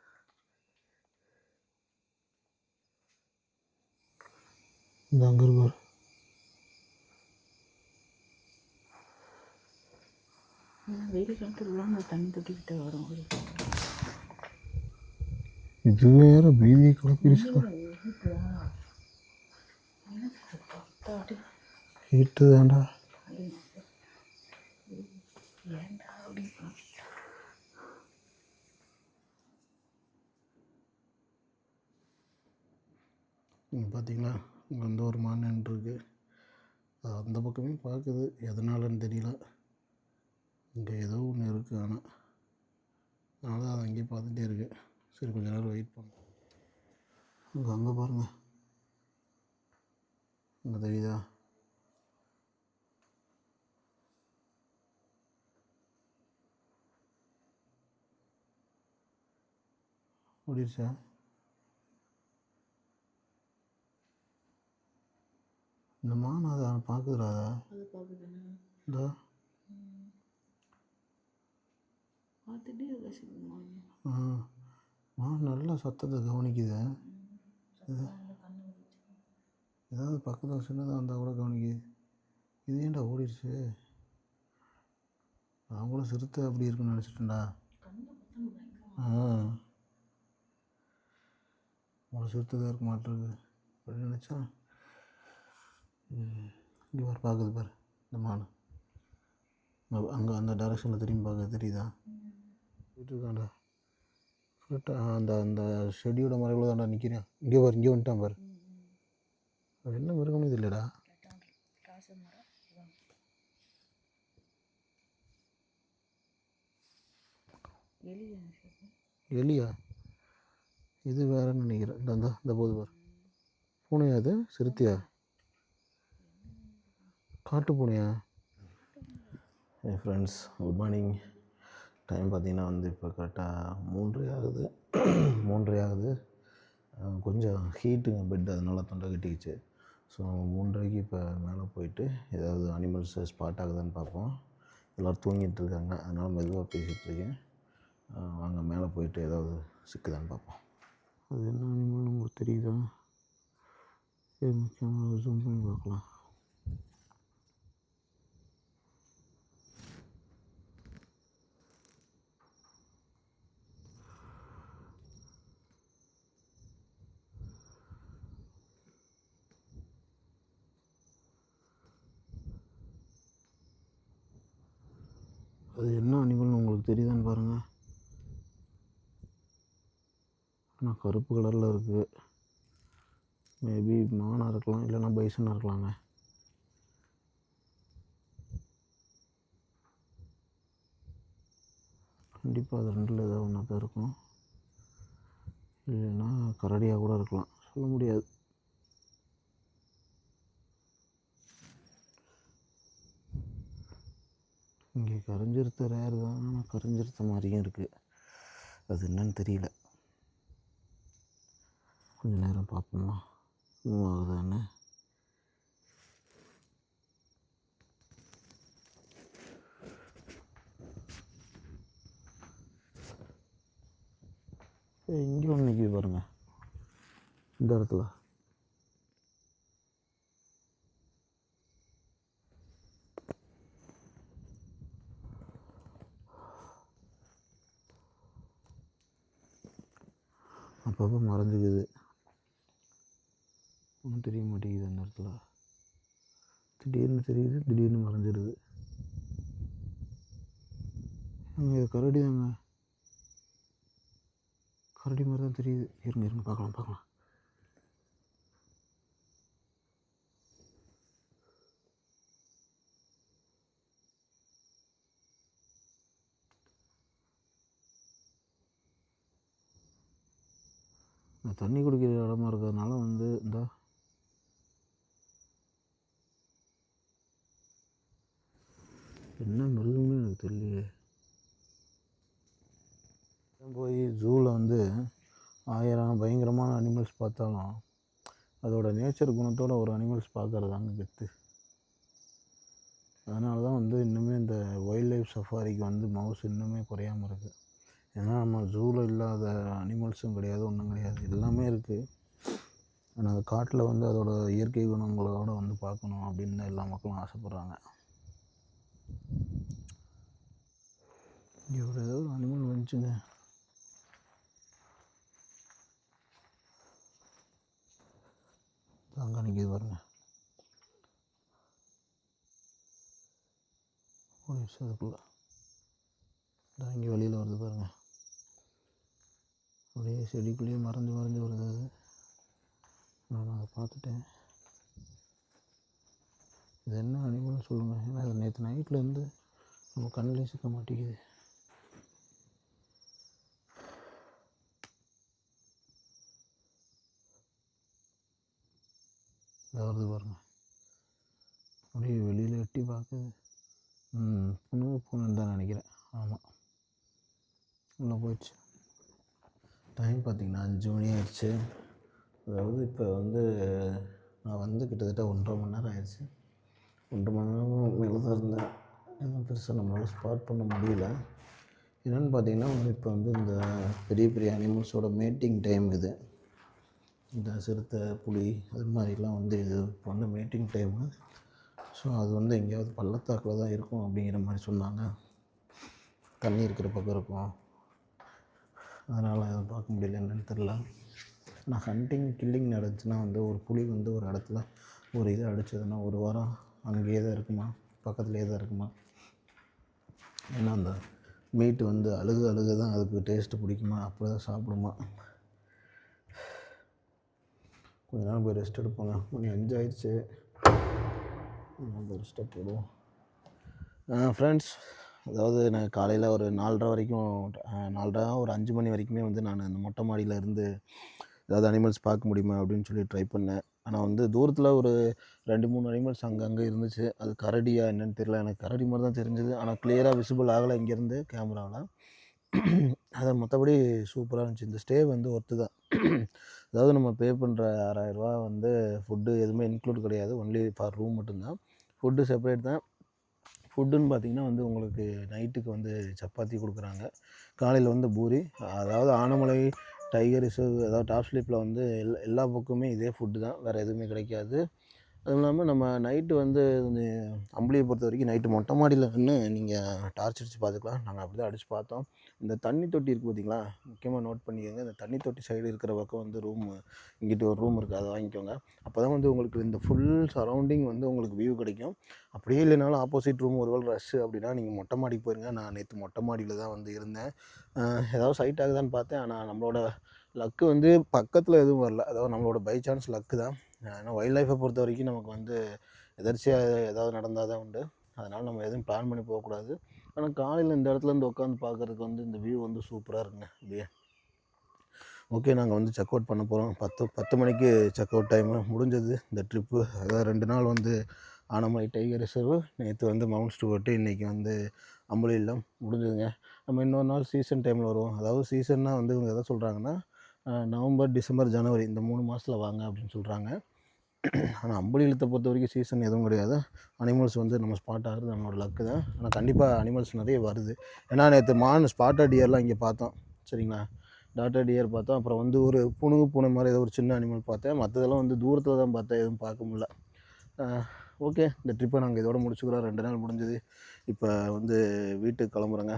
இந்த அங்கே இருப்பார். வெயில் காலத்துல தண்ணி தொட்டிக்கிட்ட வரும். இது வேற பீதி கிளப்பிடுச்சு. ஹீட்டு தான்டா. இங்கே பார்த்தீங்களா, இங்கே வந்து ஒரு மான் நின்றுருக்கு. அந்த பக்கமே பார்க்குது, எதனாலன்னு தெரியல. இங்கே ஏதோ ஒன்று இருக்குது. அதனால் அது அங்கேயே பார்த்துட்டே இருக்குது. சரி, கொஞ்சம் நேரம் வெயிட் பண்ணும். அங்கே பாருங்கள், அங்கே தெரியுதா? ஓடிடுச்சா? இந்த மான் அதை பார்க்குதுடா. இதோ மான் நல்லா சத்தத்தை கவனிக்குது. ஏதாவது பக்கத்தில் சின்னதாக வந்தால் கூட கவனிக்குது. இது ஏன்டா ஓடிடுச்சு? அவங்களும் சிறுத்தை அப்படி இருக்குன்னு நினச்சிட்டேன்டா. அவங்கள சிறுத்தை தான் இருக்க மாட்டிருக்கு அப்படின்னு நினச்சா. இங்கே பாரு, பார்க்குது பாரு இந்த மான். அங்கே அந்த டைரெக்ஷனில் திரும்பி பார்க்க தெரியுதா? போயிட்டுருக்காண்டா கரெக்டாக. அந்த செடியோட மறைவில் தான்டா நிற்கிறேன். இங்கே பாரு, இங்கே வந்துட்டான் பாரு. அது என்ன மிருகம்னு இது இல்லைடா. எலியா? இது வேறன்னு நினைக்கிறேன். இந்த போது பாரு. பூனையா? அது சிறுத்தையா? காட்டு பூனையா? என் ஃப்ரெண்ட்ஸ், குட் மார்னிங். டைம் பார்த்திங்கன்னா வந்து இப்போ கரெக்டாக 3:30 ஆகுது. கொஞ்சம் ஹீட்டுங்க பெட், அதனால தொண்டை கட்டிக்கிச்சு. ஸோ 3:30க்கு இப்போ மேலே போயிட்டு ஏதாவது அனிமல்ஸ் ஸ்பாட் ஆகுதான்னு பார்ப்போம். எல்லோரும் தூங்கிட்டு இருக்காங்க. அதனால் மெதுவாக பேசிகிட்ருக்கேன். வாங்க மேலே போயிட்டு ஏதாவது சிக்குதான்னு பார்ப்போம். அது என்ன அனிமல்னு உங்களுக்கு தெரியுதா? கேமரா ஜூம் பண்ணி பார்க்கலாம். அது என்ன அனிமல்னு உங்களுக்கு தெரியுதான்னு பாருங்கள். ஆனால் கருப்பு கலரில் இருக்குது. மேபி மானாக இருக்கலாம், இல்லைன்னா பைசனாக இருக்கலாங்க. கண்டிப்பாக அது ரெண்டில் ஏதாவது ஒன்றா தான் இருக்கும். இல்லைன்னா கரடியாக கூட இருக்கலாம், சொல்ல முடியாது. இங்கே கரிஞ்சிருத்த ரேர் தான், ஆனால் கரிஞ்சிருத்த மாதிரியும் இருக்குது. அது என்னன்னு தெரியல. கொஞ்சம் நேரம் பார்ப்போமா மூவ் ஆகுதான்னு. இங்கே ஒன்று நிற்கிது பாருங்கள், இந்த இடத்துல. அப்பப்போ மறைஞ்சிக்குது, ஒன்றும் தெரிய மாட்டேங்குது. அந்த இடத்துல திடீர்னு தெரியுது, திடீர்னு மறைஞ்சிடுது. இது கரடி தாங்க, கரடி மாதிரி தான் தெரியுது. இருங்க பார்க்கலாம். இந்த தண்ணி குடிக்கிற இடமா இருக்கிறதுனால வந்து இந்த என்ன மிருகம்னு எனக்கு தெரியலையே. போய் ஜூவில் வந்து 1000 பயங்கரமான அனிமல்ஸ் பார்த்தாலும் அதோட நேச்சர் குணத்தோட ஒரு அனிமல்ஸ் பார்க்குறது அங்கே கெத்து. அதனால தான் வந்து இன்னுமே இந்த வைல்ட் லைஃப் சஃபாரிக்கு வந்து மவுஸ் இன்னுமே குறையாமல் இருக்குது. ஏன்னா நம்ம ஜூவில் இல்லாத அனிமல்ஸும் கிடையாது, ஒன்றும் கிடையாது, எல்லாமே இருக்குது. ஆனால் அந்த காட்டில் வந்து அதோட இயற்கை குணங்களோட வந்து பார்க்கணும் அப்படின்னு தான் எல்லா மக்களும் ஆசைப்பட்றாங்க. இங்கே ஒரு ஏதோ ஒரு அனிமல் வந்துச்சுங்க. அங்கே நிற்கிது பாருங்க, ஒரு நிமிஷத்துக்குள்ள இங்கே வெளியில் வருது பாருங்கள். அப்படியே செடிக்குள்ளேயே மறைஞ்சு வருது அது. நான் அதை பார்த்துட்டேன். இது என்ன அனிமல்னு சொல்லுங்கள். ஏன்னா அது நேற்று நைட்லேருந்து நம்ம கண்ணிலே சிக்க மாட்டேங்குது. வருது பாருங்கள், அப்படியே வெளியில் எட்டி பார்க்குது. பூனைன்னு தான் நினைக்கிறேன். ஆமாம், உள்ளே போயிடுச்சு. டைம் பார்த்திங்கன்னா 5 மணி ஆயிடுச்சு. அதாவது இப்போ வந்து நான் வந்து கிட்டத்தட்ட 1.5 மணி நேரம் ஆயிடுச்சு. 1.5 மணி நேரம் மேலே தான் இருந்தேன். இன்னும் பெருசாக நம்மளால் ஸ்பாட் பண்ண முடியல. என்னென்னு பார்த்தீங்கன்னா இப்போ வந்து இந்த பெரிய அனிமல்ஸோட மேட்டிங் டைம் இது. இந்த சிறுத்தை, புலி அது மாதிரிலாம் வந்து இது இப்போ வந்து மேட்டிங் டைமு. ஸோ அது வந்து எங்கேயாவது பள்ளத்தாக்கில் தான் இருக்கும் அப்படிங்கிற மாதிரி சொன்னாங்க. தண்ணி இருக்கிற பக்கம் இருக்கும், அதனால் அதை பார்க்க முடியல, என்னன்னு தெரில. ஆனால் ஹண்டிங் கில்லிங் நடந்துச்சுன்னா வந்து ஒரு புலி வந்து ஒரு இடத்துல ஒரு இதை அடித்ததுன்னா 1 வாரம் அங்கேயே தான் இருக்குமா, பக்கத்துலேயே தான் இருக்குமா. ஏன்னா அந்த மீட்டு வந்து அழுக தான் அதுக்கு டேஸ்ட்டு பிடிக்குமா, அப்படி தான் சாப்பிடுமா. கொஞ்ச நேரம் போய் ரெஸ்ட் எடுப்போங்க. மணி 5 ஆயிடுச்சு, போய் ரெஸ்ட்டை போடுவோம். ஃப்ரெண்ட்ஸ், அதாவது நான் காலையில் ஒரு 4:30 வரைக்கும் 4:30 ஒரு 5 மணி வரைக்குமே வந்து நான் அந்த மொட்டை மாடியில் இருந்து ஏதாவது அனிமல்ஸ் பார்க்க முடியுமா அப்படின்னு சொல்லி ட்ரை பண்ணேன். ஆனால் வந்து தூரத்தில் ஒரு 2-3 அனிமல்ஸ் அங்கங்கே இருந்துச்சு. அது கரடியா என்னென்னு தெரியல, எனக்கு கரடி மாதிரி தான் தெரிஞ்சுது. ஆனால் கிளியராக விசிபிள் ஆகலை இங்கேருந்து கேமராவில். அதை மற்றபடி சூப்பராக இருந்துச்சு. இந்த ஸ்டே வந்து ஒர்த்து தான். அதாவது நம்ம பே பண்ணுற 6000 ரூபா வந்து ஃபுட்டு எதுவுமே இன்க்ளூட் கிடையாது, ஒன்லி ஃபார் ரூம் மட்டும்தான். ஃபுட்டு செப்பரேட் தான். ஃபுட்டுன்னு பார்த்திங்கன்னா வந்து உங்களுக்கு நைட்டுக்கு வந்து சப்பாத்தி கொடுக்குறாங்க, காலையில் வந்து பூரி. அதாவது ஆனமலை, டைகர் ரிசர்வ், அதாவது டாப் ஸ்லிப்பில் வந்து எல்லா பக்கமுமே இதே ஃபுட்டு தான், வேறு எதுவுமே கிடைக்காது. அதுவும் இல்லாமல் நம்ம நைட்டு வந்து அம்புலியை பொறுத்த வரைக்கும் நைட்டு மொட்டை மாடியில் நின்று நீங்கள் டார்ச் அடித்து பார்த்துக்கலாம். நாங்கள் அப்படி தான் அடித்து பார்த்தோம். இந்த தண்ணி தொட்டி இருக்குது பார்த்திங்களா, முக்கியமாக நோட் பண்ணிக்கோங்க. இந்த தண்ணி தொட்டி சைடு இருக்கிற பக்கம் வந்து ரூமு, இங்கிட்டு ஒரு ரூம் இருக்குது, அதை வாங்கிக்கோங்க. அப்போ தான் வந்து உங்களுக்கு இந்த ஃபுல் சரௌண்டிங் வந்து உங்களுக்கு வியூ கிடைக்கும். அப்படியே இல்லைனாலும் ஆப்போசிட் ரூம் ஒரு வேளை ரஷ்ஷு அப்படின்னா நீங்கள் மொட்டை மாடிக்கு போயிருங்க. நான் நேற்று மொட்டை மாடியில் தான் வந்து இருந்தேன். ஏதாவது சைட் ஆகுதான்னு பார்த்தேன். ஆனால் நம்மளோட லக்கு வந்து பக்கத்தில் எதுவும் வரல. அதாவது நம்மளோட பை சான்ஸ் லக்கு தான். ஏன்னா வைல்ட் லைஃப்பை பொறுத்த வரைக்கும் நமக்கு வந்து எதர்ச்சியாக ஏதாவது நடந்தால் தான் உண்டு. அதனால் நம்ம எதுவும் பிளான் பண்ணி போகக்கூடாது. ஆனால் காலையில் இந்த இடத்துலேருந்து உட்காந்து பார்க்குறதுக்கு வந்து இந்த வியூ வந்து சூப்பராக இருக்குங்க அப்படியே. ஓகே, நாங்கள் வந்து செக் அவுட் பண்ண போகிறோம். 10 மணிக்கு செக் அவுட் டைமு முடிஞ்சது இந்த ட்ரிப்பு. அதாவது 2 நாள் வந்து ஆனமலை டைகர் ரிசர்வு, நேற்று வந்து மவுண்ட் ஸ்டூவர்ட்டு, இன்றைக்கி வந்து அம்புலி இல்லம் முடிஞ்சதுங்க. நம்ம இன்னொரு நாள் சீசன் டைமில் வருவோம். அதாவது சீசன்னா வந்து இவங்க எதை சொல்கிறாங்கன்னா நவம்பர், டிசம்பர், ஜனவரி இந்த 3 மாதத்தில் வாங்க அப்படின்னு சொல்கிறாங்க. ஆனால் அம்புலி இல்லத்தை பொறுத்த வரைக்கும் சீசன் எதுவும் கிடையாது. அனிமல்ஸ் வந்து நம்ம ஸ்பாட் ஆகிறது நம்மளோட லக்கு தான். ஆனால் கண்டிப்பாக அனிமல்ஸ் நிறைய வருது. ஏன்னா நேற்று ஸ்பாட்டட் டியர்லாம் இங்கே பார்த்தோம், சரிங்களா. டாட்டர் டியர் பார்த்தோம். அப்புறம் வந்து ஒரு பூனை மாதிரி ஏதோ ஒரு சின்ன அனிமல் பார்த்தேன். மற்றதெல்லாம் வந்து தூரத்தில் தான் பார்த்தேன், எதுவும் பார்க்க முடியல. ஓகே, இந்த ட்ரிப்பை நாங்கள் இதோட முடிச்சுக்கிறோம். 2 நாள் முடிஞ்சது. இப்போ வந்து வீட்டுக்கு கிளம்புறோங்க.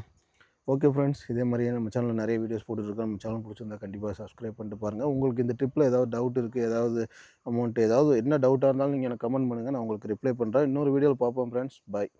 ஓகே ஃப்ரெண்ட்ஸ், இதே மாதிரியே நம்ம சேனலில் நிறைய வீடியோஸ் போட்டுருக்கோம். நம்ம சேனல் பிடிச்சிருந்தா கண்டிப்பாக சப்ஸ்கிரைப் பண்ணிட்டு பாருங்கள். உங்களுக்கு இந்த ட்ரிப்பில் ஏதாவது டவுட் இருக்குது, ஏதாவது அமௌண்ட்டு, ஏதாவது என்ன டவுட்டாக இருந்தாலும் நீங்கள் எனக்கு கமெண்ட் பண்ணுங்கள், நான் உங்களுக்கு ரிப்ளை பண்ணுறேன். இன்னொரு வீடியோவில் பார்ப்போம் ஃப்ரெண்ட்ஸ். பாய்.